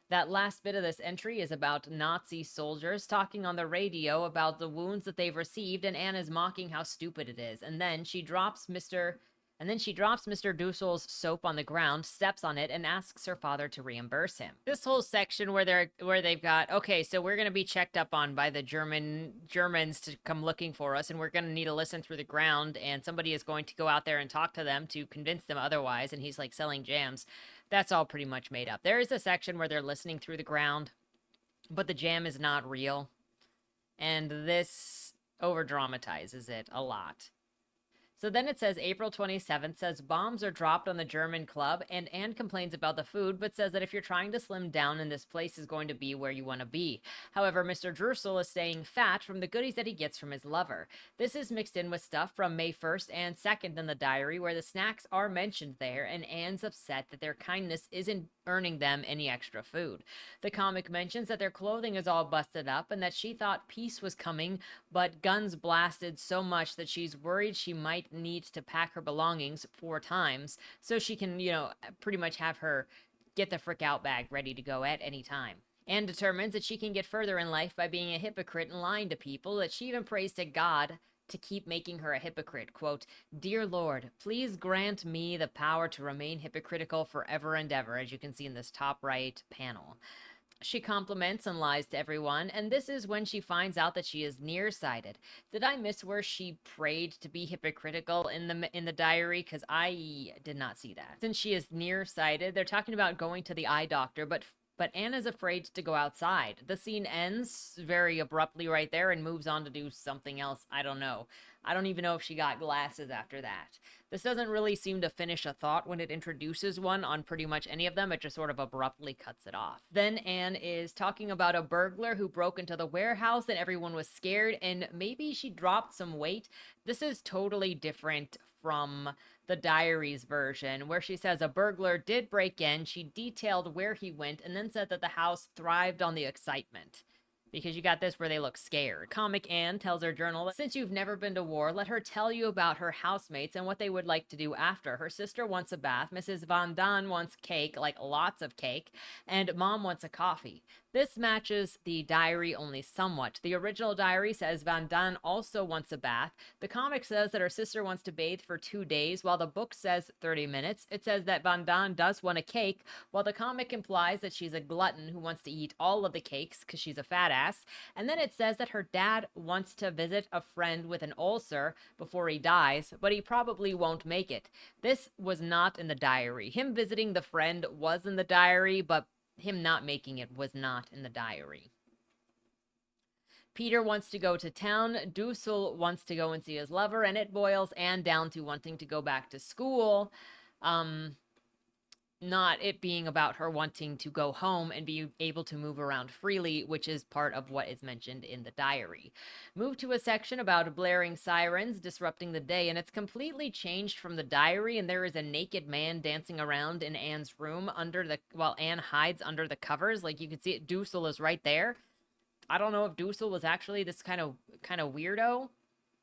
That last bit of this entry is about Nazi soldiers talking on the radio about the wounds that they've received, and Anne is mocking how stupid it is. And then she drops Mr. Dussel's soap on the ground, steps on it, and asks her father to reimburse him. This whole section where they've got, okay, so we're gonna be checked up on by the Germans to come looking for us, and we're gonna need to listen through the ground, and somebody is going to go out there and talk to them to convince them otherwise, and he's like selling jams. That's all pretty much made up. There is a section where they're listening through the ground, but the jam is not real, and this over dramatizes it a lot. So then it says April 27th says bombs are dropped on the German club, and Anne complains about the food, but says that if you're trying to slim down, then this place is going to be where you want to be. However, Mr. Drursel is staying fat from the goodies that he gets from his lover. This is mixed in with stuff from May 1st and 2nd in the diary, where the snacks are mentioned there, and Anne's upset that their kindness isn't earning them any extra food. The comic mentions that their clothing is all busted up and that she thought peace was coming, but guns blasted so much that she's worried she might need to pack her belongings 4 times so she can, pretty much have her get the frick out bag ready to go at any time. Anne determines that she can get further in life by being a hypocrite and lying to people, that she even prays to God to keep making her a hypocrite. Quote, "Dear Lord, please grant me the power to remain hypocritical forever and ever," as you can see in this top right panel. She compliments and lies to everyone, and this is when she finds out that she is nearsighted. Did I miss where she prayed to be hypocritical in the diary? Because I did not see that. Since she is nearsighted, they're talking about going to the eye doctor, but Anne is afraid to go outside. The scene ends very abruptly right there and moves on to do something else. I don't know. I don't even know if she got glasses after that. This doesn't really seem to finish a thought when it introduces one on pretty much any of them. It just sort of abruptly cuts it off. Then Anne is talking about a burglar who broke into the warehouse and everyone was scared, and maybe she dropped some weight. This is totally different from the diary's version, where she says a burglar did break in. She detailed where he went and then said that the house thrived on the excitement. Because you got this where they look scared. Comic Anne tells her journal that since you've never been to war, let her tell you about her housemates and what they would like to do after. Her sister wants a bath, Mrs. Van Daan wants cake, like lots of cake, and Mom wants a coffee. This matches the diary only somewhat. The original diary says Van Daan also wants a bath. The comic says that her sister wants to bathe for 2 days, while the book says 30 minutes. It says that Van Daan does want a cake, while the comic implies that she's a glutton who wants to eat all of the cakes because she's a fat ass. And then it says that her dad wants to visit a friend with an ulcer before he dies, but he probably won't make it. This was not in the diary. Him visiting the friend was in the diary, but him not making it was not in the diary. Peter wants to go to town, Dussel wants to go and see his lover, and it boils Anne down to wanting to go back to school. Not it being about her wanting to go home and be able to move around freely, which is part of what is mentioned in the diary. Move to a section about blaring sirens disrupting the day, and it's completely changed from the diary, and there is a naked man dancing around in Anne's room while Anne hides under the covers. Like you can see it, Dussel is right there. I don't know if Dussel was actually this kind of weirdo.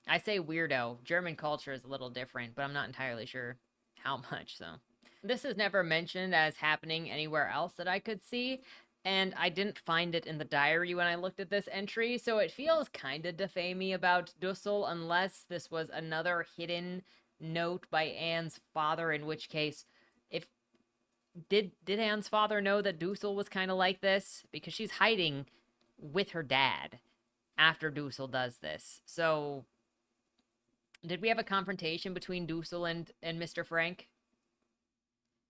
I say weirdo. German culture is a little different, but I'm not entirely sure how much, so. This is never mentioned as happening anywhere else that I could see, and I didn't find it in the diary when I looked at this entry, so it feels kind of defaming about Dussel, unless this was another hidden note by Anne's father, in which case, did Anne's father know that Dussel was kind of like this? Because she's hiding with her dad after Dussel does this. So, did we have a confrontation between Dussel and Mr. Frank?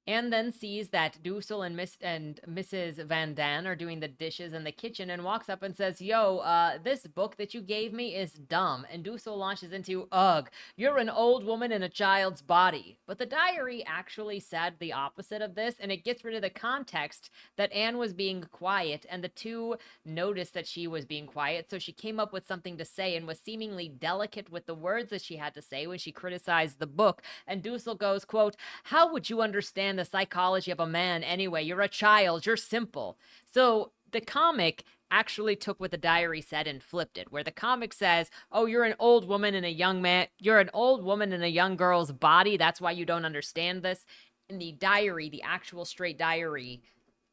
Anne then sees that Dussel and Mrs. Van Daan are doing the dishes in the kitchen and walks up and says, "Yo, this book that you gave me is dumb." And Dussel launches into, "Ugh, you're an old woman in a child's body." But the diary actually said the opposite of this, and it gets rid of the context that Anne was being quiet, and the two noticed that she was being quiet, so she came up with something to say and was seemingly delicate with the words that she had to say when she criticized the book. And Dussel goes, quote, "How would you understand the psychology of a man anyway? You're a child. You're simple." So the comic actually took what the diary said and flipped it, where the comic says, "Oh, you're an old woman in a young man. You're an old woman in a young girl's body. That's why you don't understand this." In the diary, the actual straight diary,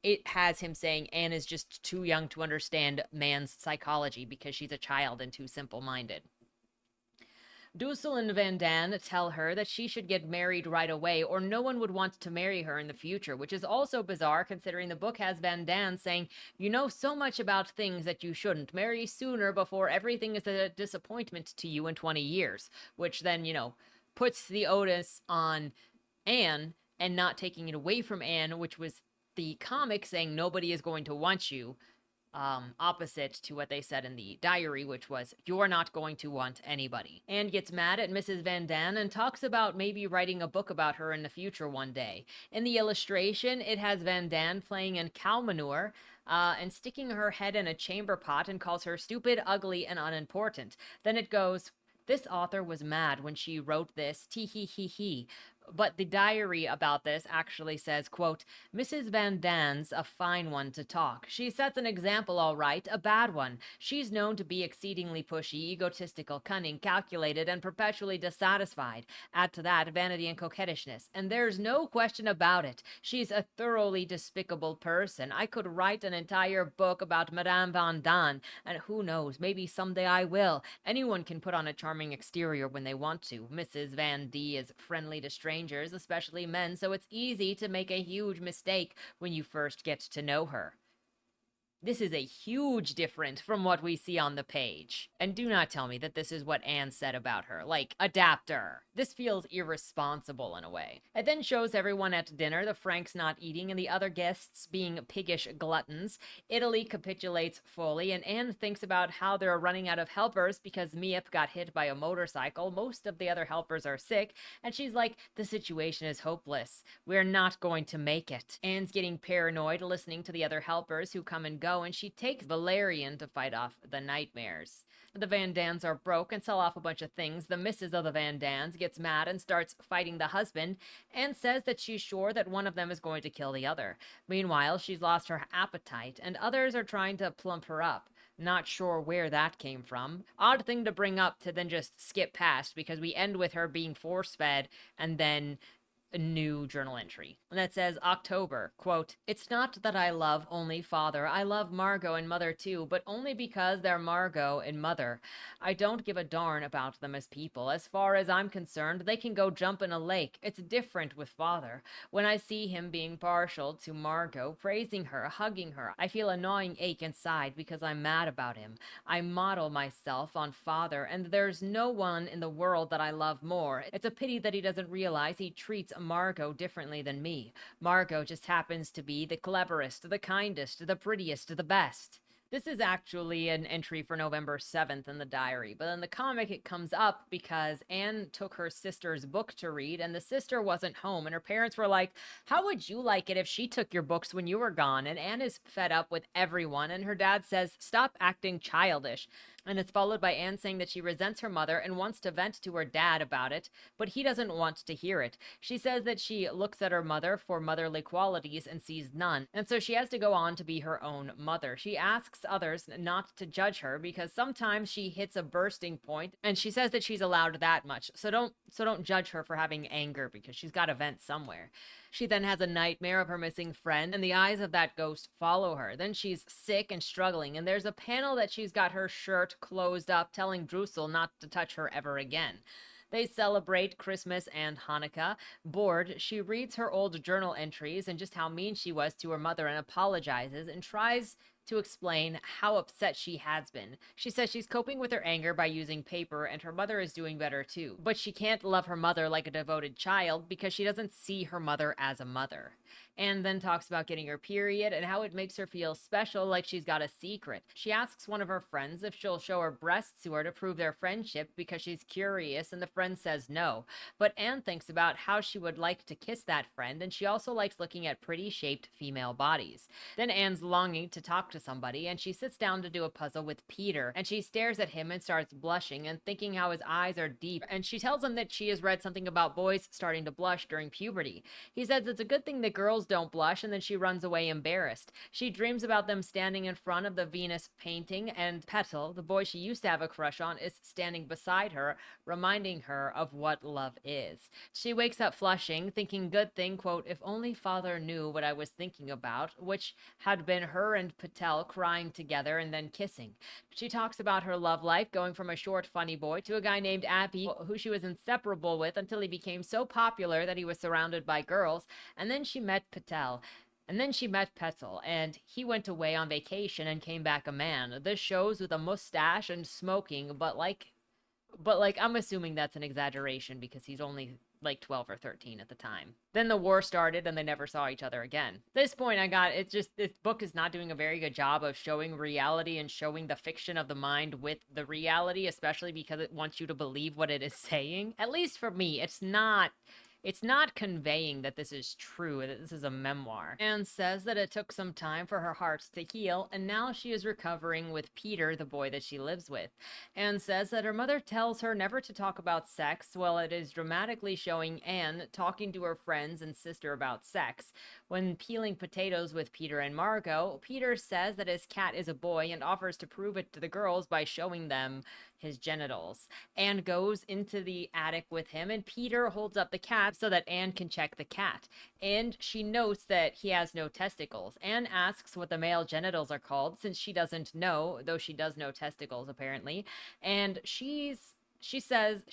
it has him saying Anne is just too young to understand man's psychology because she's a child and too simple-minded. Dussel and Van Daan tell her that she should get married right away or no one would want to marry her in the future, which is also bizarre considering the book has Van Daan saying, "You know so much about things that you shouldn't. Marry sooner before everything is a disappointment to you in 20 years, which then, puts the onus on Anne and not taking it away from Anne, which was the comic saying nobody is going to want you. opposite to what they said in the diary, which was, "You're not going to want anybody." Anne gets mad at Mrs. Van Daan and talks about maybe writing a book about her in the future one day. In the illustration, it has Van Daan playing in cow manure and sticking her head in a chamber pot and calls her stupid, ugly, and unimportant. Then it goes, "This author was mad when she wrote this, tee hee hee hee." But the diary about this actually says, quote, "Mrs. Van Dan's a fine one to talk. She sets an example all right, a bad one. She's known to be exceedingly pushy, egotistical, cunning, calculated, and perpetually dissatisfied. Add to that vanity and coquettishness, and there's no question about it. She's a thoroughly despicable person. I could write an entire book about Madame Van Daan, and who knows, maybe someday I will. Anyone can put on a charming exterior when they want to. Mrs. Van D is friendly to strangers, especially men, so it's easy to make a huge mistake when you first get to know her." This is a huge difference from what we see on the page. And do not tell me that this is what Anne said about her. Like, adapter. This feels irresponsible in a way. It then shows everyone at dinner, the Franks not eating and the other guests being piggish gluttons. Italy capitulates fully, and Anne thinks about how they're running out of helpers because Miep got hit by a motorcycle. Most of the other helpers are sick, and she's like, "The situation is hopeless. We're not going to make it." Anne's getting paranoid listening to the other helpers who come and go, and she takes Valerian to fight off the nightmares. The Van Daans are broke and sell off a bunch of things. The missus of the Van Daans gets mad and starts fighting the husband and says that she's sure that one of them is going to kill the other. Meanwhile, she's lost her appetite, and others are trying to plump her up. Not sure where that came from. Odd thing to bring up to then just skip past, because we end with her being force-fed and then a new journal entry that says October, quote, "It's not that I love only father. I love Margot and mother too, but only because they're Margot and mother. I don't give a darn about them as people. As far as I'm concerned, they can go jump in a lake. It's different with father. When I see him being partial to Margot, praising her, hugging her, I feel a gnawing ache inside because I'm mad about him. I model myself on father, and there's no one in the world that I love more. It's a pity that he doesn't realize he treats Margot differently than me. Margot just happens to be the cleverest, the kindest, the prettiest, the best." This is actually an entry for November 7th in the diary, but in the comic it comes up because Anne took her sister's book to read, and the sister wasn't home, and her parents were like, "How would you like it if she took your books when you were gone?" And Anne is fed up with everyone, and her dad says, "Stop acting childish." And it's followed by Anne saying that she resents her mother and wants to vent to her dad about it, but he doesn't want to hear it. She says that she looks at her mother for motherly qualities and sees none, and so she has to go on to be her own mother. She asks others not to judge her because sometimes she hits a bursting point, and she says that she's allowed that much. So don't judge her for having anger, because she's got to vent somewhere. She then has a nightmare of her missing friend, and the eyes of that ghost follow her. Then she's sick and struggling, and there's a panel that she's got her shirt closed up, telling Drusel not to touch her ever again. They celebrate Christmas and Hanukkah. Bored, she reads her old journal entries and just how mean she was to her mother and apologizes and tries to explain how upset she has been. She says she's coping with her anger by using paper, and her mother is doing better too. But she can't love her mother like a devoted child because she doesn't see her mother as a mother. And then talks about getting her period and how it makes her feel special, like she's got a secret. She asks one of her friends if she'll show her breasts to her to prove their friendship because she's curious, and the friend says no. But Anne thinks about how she would like to kiss that friend, and she also likes looking at pretty shaped female bodies. Then Anne's longing to talk to somebody, and she sits down to do a puzzle with Peter, and she stares at him and starts blushing and thinking how his eyes are deep, and she tells him that she has read something about boys starting to blush during puberty. He says it's a good thing that girls don't blush, and then she runs away embarrassed. She dreams about them standing in front of the Venus painting, and Petal, the boy she used to have a crush on, is standing beside her, reminding her of what love is. She wakes up flushing, thinking good thing, quote, "If only father knew what I was thinking about," which had been her and Patel crying together and then kissing. She talks about her love life, going from a short funny boy to a guy named Appy, who she was inseparable with until he became so popular that he was surrounded by girls, and then she met Patel. And then she met Petal, and he went away on vacation and came back a man. This shows with a mustache and smoking, but like But like, I'm assuming that's an exaggeration because he's only like 12 or 13 at the time. Then the war started and they never saw each other again. At this point, I got it's just this book is not doing a very good job of showing reality and showing the fiction of the mind with the reality, especially because it wants you to believe what it is saying. At least for me, it's not conveying that this is true, that this is a memoir. Anne says that it took some time for her heart to heal, and now she is recovering with Peter, the boy that she lives with. Anne says that her mother tells her never to talk about sex, while it is dramatically showing Anne talking to her friends and sister about sex. When peeling potatoes with Peter and Margot, Peter says that his cat is a boy and offers to prove it to the girls by showing them his genitals. Anne goes into the attic with him, and Peter holds up the cat so that Anne can check the cat. And she notes that he has no testicles. Anne asks what the male genitals are called, since she doesn't know, though she does know testicles apparently. And she says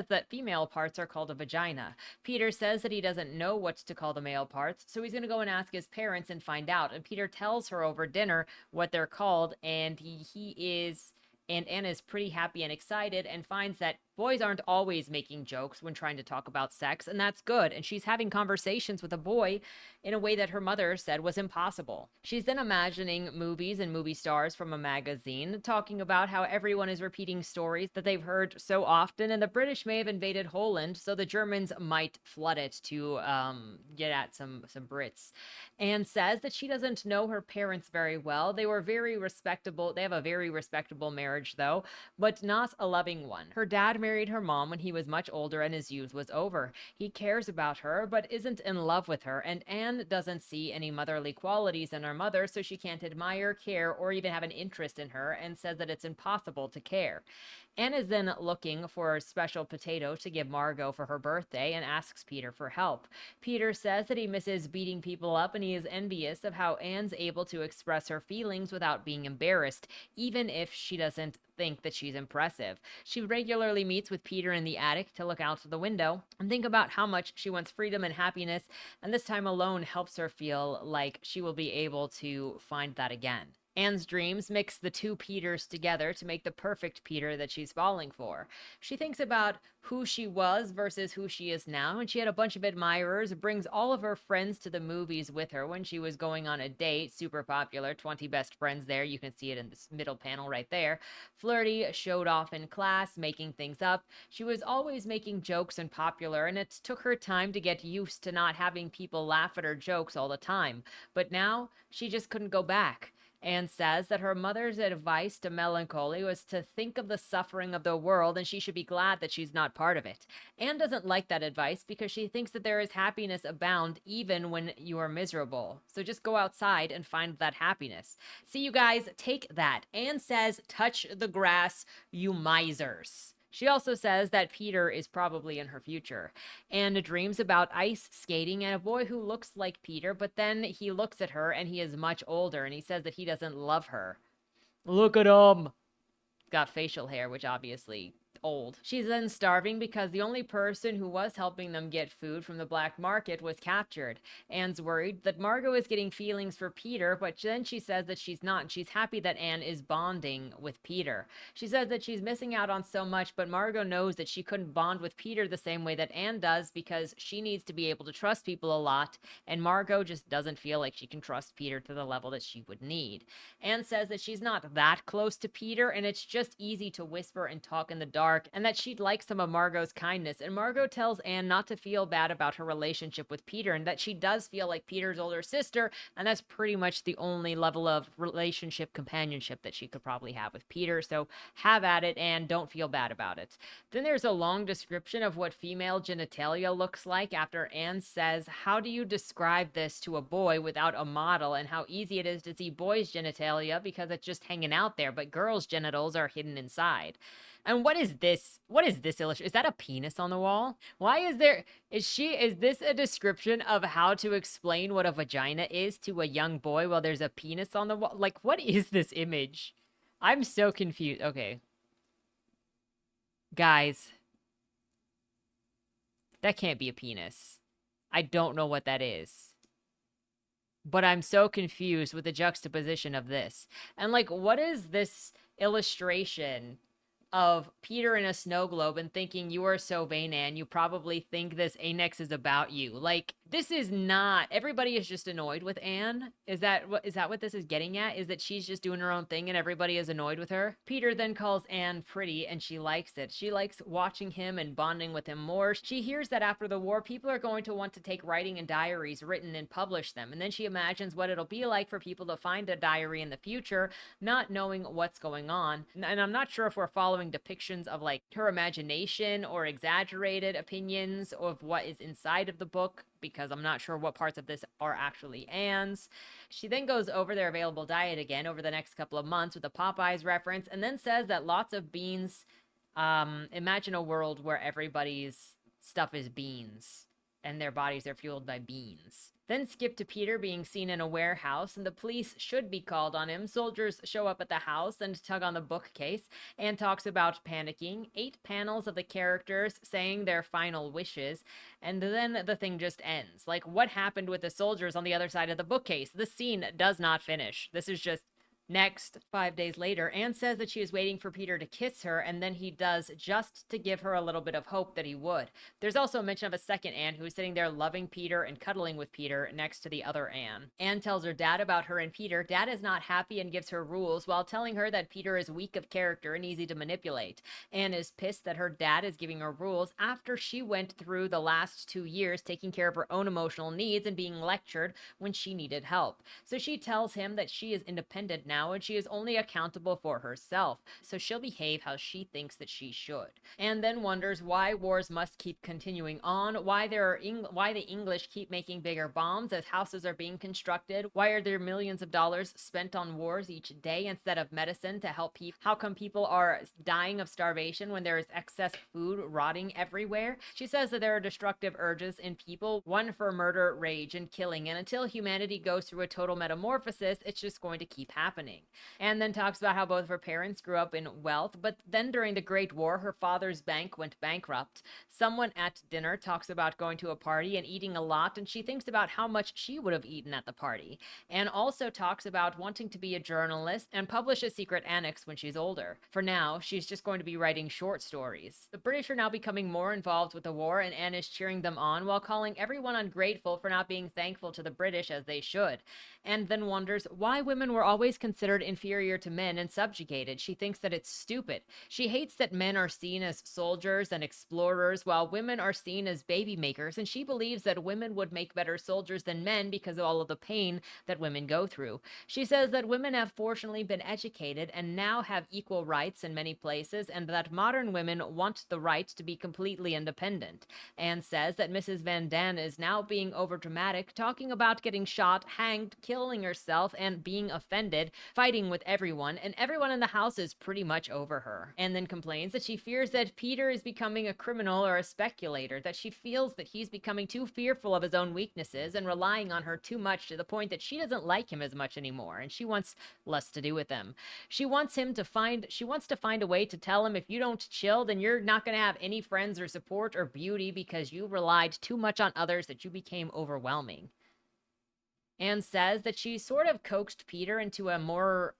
that female parts are called a vagina. Peter says that he doesn't know what to call the male parts, so he's going to go and ask his parents and find out. And Peter tells her over dinner what they're called, and and Anna is pretty happy and excited and finds that boys aren't always making jokes when trying to talk about sex, and that's good. And she's having conversations with a boy in a way that her mother said was impossible. She's then imagining movies and movie stars from a magazine, talking about how everyone is repeating stories that they've heard so often, and the British may have invaded Holland, so the Germans might flood it to get at some Brits. Anne says that she doesn't know her parents very well. They were very respectable. They have a very respectable marriage, though, but not a loving one. Her dad married her mom when he was much older and his youth was over. He cares about her, but isn't in love with her, and Anne doesn't see any motherly qualities in her mother, so she can't admire, care, or even have an interest in her, and says that it's impossible to care. Anne is then looking for a special potato to give Margot for her birthday and asks Peter for help. Peter says that he misses beating people up and he is envious of how Anne's able to express her feelings without being embarrassed, even if she doesn't think that she's impressive. She regularly meets with Peter in the attic to look out the window and think about how much she wants freedom and happiness, and this time alone helps her feel like she will be able to find that again. Anne's dreams mix the two Peters together to make the perfect Peter that she's falling for. She thinks about who she was versus who she is now, and she had a bunch of admirers, brings all of her friends to the movies with her when she was going on a date, super popular, 20 best friends there, you can see it in this middle panel right there. Flirty, showed off in class, making things up. She was always making jokes and popular, and it took her time to get used to not having people laugh at her jokes all the time. But now, she just couldn't go back. Anne says that her mother's advice to melancholy was to think of the suffering of the world and she should be glad that she's not part of it. Anne doesn't like that advice because she thinks that there is happiness abound even when you are miserable. So just go outside and find that happiness. See, you guys, take that. Anne says, touch the grass, you misers. She also says that Peter is probably in her future, and dreams about ice skating and a boy who looks like Peter, but then he looks at her and he is much older and he says that he doesn't love her. Look at him. Got facial hair, which obviously old. She's then starving because the only person who was helping them get food from the black market was captured. Anne's worried that Margot is getting feelings for Peter, but then she says that she's not, and she's happy that Anne is bonding with Peter. She says that she's missing out on so much, but Margot knows that she couldn't bond with Peter the same way that Anne does because she needs to be able to trust people a lot, and Margot just doesn't feel like she can trust Peter to the level that she would need. Anne says that she's not that close to Peter, and it's just easy to whisper and talk in the dark, and that she'd like some of Margot's kindness. And Margot tells Anne not to feel bad about her relationship with Peter, and that she does feel like Peter's older sister, and that's pretty much the only level of relationship companionship that she could probably have with Peter. So have at it and don't feel bad about it. Then there's a long description of what female genitalia looks like after Anne says, how do you describe this to a boy without a model, and how easy it is to see boys' genitalia because it's just hanging out there, but girls' genitals are hidden inside. And what is this? What is this illustration? Is that a penis on the wall? Why is there, is this a description of how to explain what a vagina is to a young boy while there's a penis on the wall? Like, what is this image? I'm so confused. Okay. Guys, that can't be a penis. I don't know what that is. But I'm so confused with the juxtaposition of this. And like, what is this illustration of Peter in a snow globe and thinking, "You are so vain, Anne. You probably think this Annex is about you." Like, this is not, everybody is just annoyed with Anne. Is that what this is getting at? Is that she's just doing her own thing and everybody is annoyed with her? Peter then calls Anne pretty and she likes it. She likes watching him and bonding with him more. She hears that after the war, people are going to want to take writing and diaries written and publish them. And then she imagines what it'll be like for people to find a diary in the future, not knowing what's going on. And I'm not sure if we're following depictions of like her imagination or exaggerated opinions of what is inside of the book, because I'm not sure what parts of this are actually Anne's. She then goes over their available diet again over the next couple of months with a Popeyes reference, and then says that lots of beans. Imagine a world where everybody's stuff is beans and their bodies are fueled by beans. Then skip to Peter being seen in a warehouse, and the police should be called on him. Soldiers show up at the house and tug on the bookcase, and talks about panicking. 8 panels of the characters saying their final wishes, and then the thing just ends. Like, what happened with the soldiers on the other side of the bookcase? The scene does not finish. This is just next. 5 days later, Anne says that she is waiting for Peter to kiss her, and then he does, just to give her a little bit of hope that he would. There's also a mention of a second Anne who is sitting there loving Peter and cuddling with Peter next to the other Anne. Anne tells her dad about her and Peter. Dad is not happy and gives her rules while telling her that Peter is weak of character and easy to manipulate. Anne is pissed that her dad is giving her rules after she went through the last 2 years taking care of her own emotional needs and being lectured when she needed help. So she tells him that she is independent now and she is only accountable for herself, so she'll behave how she thinks that she should. And then wonders why wars must keep continuing on, why the English keep making bigger bombs as houses are being constructed, why are there millions of dollars spent on wars each day instead of medicine to help people, how come people are dying of starvation when there is excess food rotting everywhere. She says that there are destructive urges in people, one for murder, rage, and killing, and until humanity goes through a total metamorphosis, it's just going to keep happening. And then talks about how both of her parents grew up in wealth, but then during the Great War, her father's bank went bankrupt. Someone at dinner talks about going to a party and eating a lot, and she thinks about how much she would have eaten at the party. And also talks about wanting to be a journalist and publish a secret annex when she's older. For now, she's just going to be writing short stories. The British are now becoming more involved with the war, and Anne is cheering them on while calling everyone ungrateful for not being thankful to the British as they should. And then wonders why women were always considered inferior to men and subjugated. She thinks that it's stupid. She hates that men are seen as soldiers and explorers while women are seen as baby makers, and she believes that women would make better soldiers than men because of all of the pain that women go through. She says that women have fortunately been educated and now have equal rights in many places, and that modern women want the right to be completely independent. Anne says that Mrs. Van Daan is now being overdramatic, talking about getting shot, hanged, killing herself, and being offended, fighting with everyone, and everyone in the house is pretty much over her. And then complains that she fears that Peter is becoming a criminal or a speculator, that she feels that he's becoming too fearful of his own weaknesses and relying on her too much to the point that she doesn't like him as much anymore, and she wants less to do with him. She wants to find a way to tell him, if you don't chill, then you're not going to have any friends or support or beauty because you relied too much on others that you became overwhelming. Anne says that she sort of coaxed Peter into a more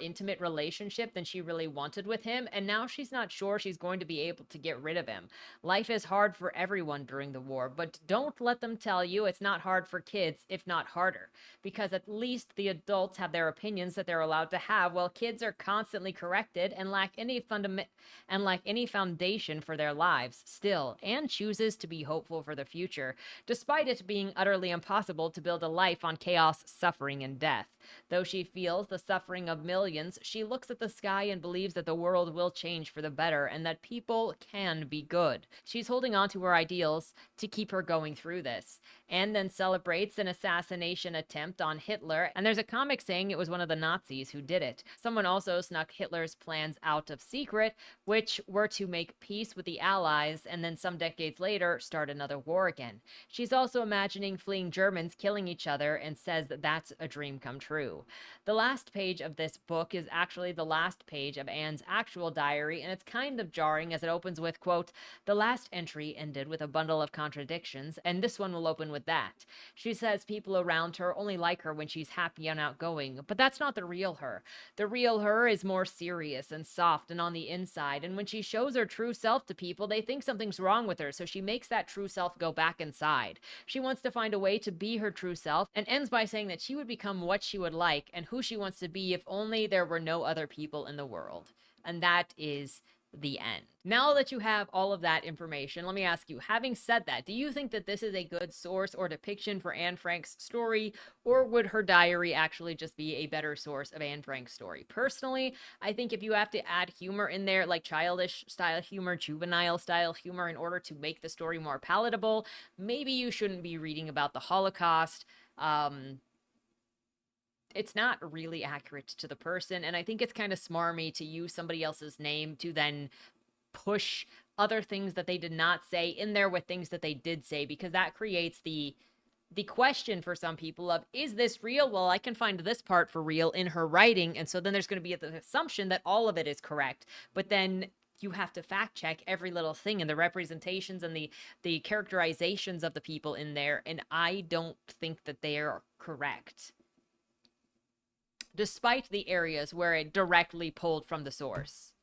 intimate relationship than she really wanted with him, and now she's not sure she's going to be able to get rid of him. Life is hard for everyone during the war, but don't let them tell you it's not hard for kids, if not harder, because at least the adults have their opinions that they're allowed to have, while kids are constantly corrected and lack any foundation for their lives. Still, Anne chooses to be hopeful for the future, despite it being utterly impossible to build a life on chaos, suffering, and death. Though she feels the suffering of millions, she looks at the sky and believes that the world will change for the better and that people can be good. She's holding on to her ideals to keep her going through this. Anne then celebrates an assassination attempt on Hitler, and there's a comic saying it was one of the Nazis who did it. Someone also snuck Hitler's plans out of secret, which were to make peace with the Allies and then some decades later start another war again. She's also imagining fleeing Germans killing each other and says that that's a dream come true. The last page of of this book is actually the last page of Anne's actual diary, and it's kind of jarring as it opens with, quote, "The last entry ended with a bundle of contradictions, and this one will open with that. She says people around her only like her when she's happy and outgoing, but that's not the real her. The real her is more serious and soft and on the inside, and when she shows her true self to people, they think something's wrong with her, so she makes that true self go back inside. She wants to find a way to be her true self, and ends by saying that she would become what she would like and who she wants to be if only there were no other people in the world." And that is the end. Now that you have all of that information, let me ask you, having said that, do you think that this is a good source or depiction for Anne Frank's story, or would her diary actually just be a better source of Anne Frank's story? Personally, I think if you have to add humor in there, like childish style humor, juvenile style humor, in order to make the story more palatable, maybe you shouldn't be reading about the Holocaust. It's not really accurate to the person, and I think it's kind of smarmy to use somebody else's name to then push other things that they did not say in there with things that they did say, because that creates the question for some people of, is this real? Well, I can find this part for real in her writing, and so then there's going to be the assumption that all of it is correct, but then you have to fact check every little thing and the representations and the characterizations of the people in there, and I don't think that they are correct, despite the areas where it directly pulled from the source.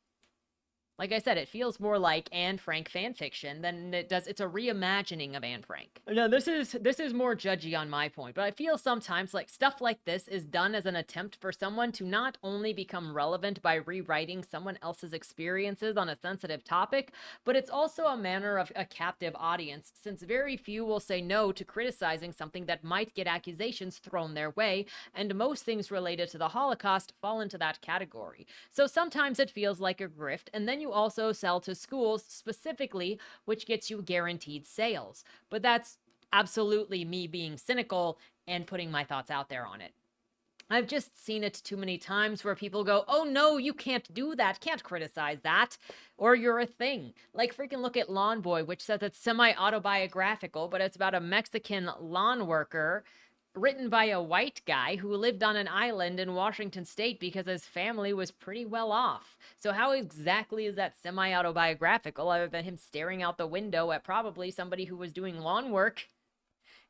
Like I said, it feels more like Anne Frank fan fiction than it does. It's a reimagining of Anne Frank. No, this is more judgy on my point, but I feel sometimes like stuff like this is done as an attempt for someone to not only become relevant by rewriting someone else's experiences on a sensitive topic, but it's also a manner of a captive audience, since very few will say no to criticizing something that might get accusations thrown their way, and most things related to the Holocaust fall into that category. So sometimes it feels like a grift, and then you also sell to schools specifically, which gets you guaranteed sales. But that's absolutely me being cynical and putting my thoughts out there on it. I've just seen it too many times where people go, "Oh no, you can't do that, can't criticize that, or you're a thing." Like freaking look at Lawn Boy, which says it's semi-autobiographical, but it's about a Mexican lawn worker written by a white guy who lived on an island in Washington state because his family was pretty well off. So how exactly is that semi-autobiographical, other than him staring out the window at probably somebody who was doing lawn work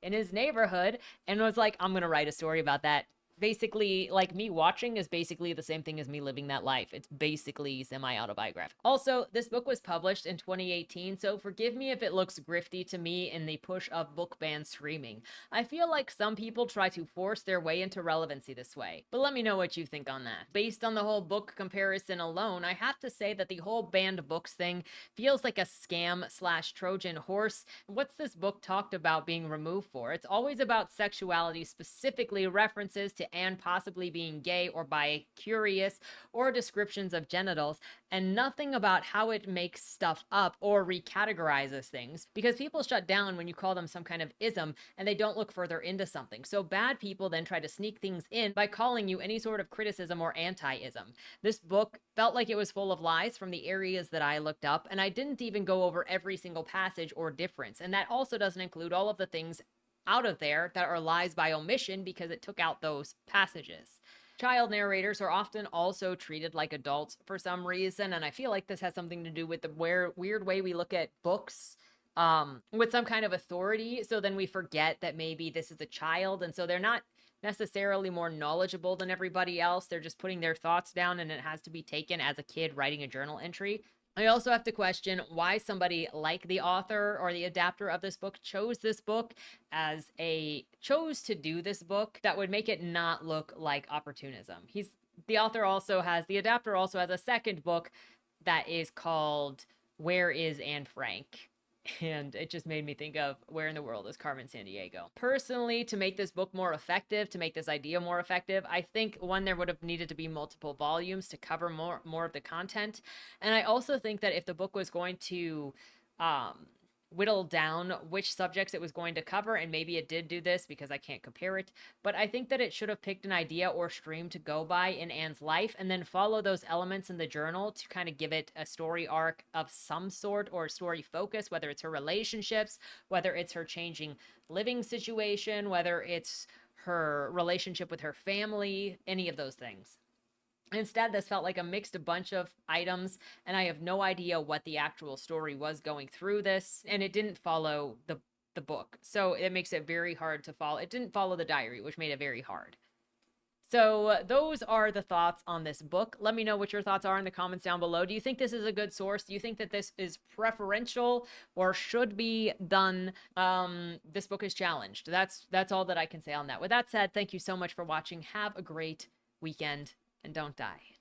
in his neighborhood and was like, "I'm going to write a story about that"? Basically, like, me watching is basically the same thing as me living that life. It's basically semi-autobiographical. Also, this book was published in 2018, so forgive me if it looks grifty to me in the push of book ban streaming. I feel like some people try to force their way into relevancy this way, but let me know what you think on that. Based on the whole book comparison alone, I have to say that the whole banned books thing feels like a scam slash Trojan horse. What's this book talked about being removed for? It's always about sexuality, specifically references to and possibly being gay or bi-curious, or descriptions of genitals, and nothing about how it makes stuff up or recategorizes things, because people shut down when you call them some kind of ism and they don't look further into something. So bad people then try to sneak things in by calling you any sort of criticism or anti-ism. This book felt like it was full of lies from the areas that I looked up, and I didn't even go over every single passage or difference, and that also doesn't include all of the things out of there that are lies by omission because it took out those passages. Child narrators are often also treated like adults for some reason, and I feel like this has something to do with the weird way we look at books with some kind of authority. So then we forget that maybe this is a child, and so they're not necessarily more knowledgeable than everybody else. They're just putting their thoughts down, and it has to be taken as a kid writing a journal entry. I also have to question why somebody like the author or the adapter of this book chose to do this book that would make it not look like opportunism. The adapter also has a second book that is called Where is Anne Frank? And it just made me think of, where in the world is Carmen Sandiego? Personally, to make this book more effective, to make this idea more effective, I think, one, there would have needed to be multiple volumes to cover more of the content. And I also think that if the book was going to whittle down which subjects it was going to cover, and maybe it did do this because I can't compare it, but I think that it should have picked an idea or stream to go by in Anne's life and then follow those elements in the journal to kind of give it a story arc of some sort, or a story focus, whether it's her relationships, whether it's her changing living situation, whether it's her relationship with her family, any of those things. Instead, this felt like a mixed bunch of items, and I have no idea what the actual story was going through this, and it didn't follow the book. So it makes it very hard to follow. It didn't follow the diary, which made it very hard. So those are the thoughts on this book. Let me know what your thoughts are in the comments down below. Do you think this is a good source? Do you think that this is preferential or should be done? This book is challenged. That's all that I can say on that. With that said, thank you so much for watching. Have a great weekend and don't die.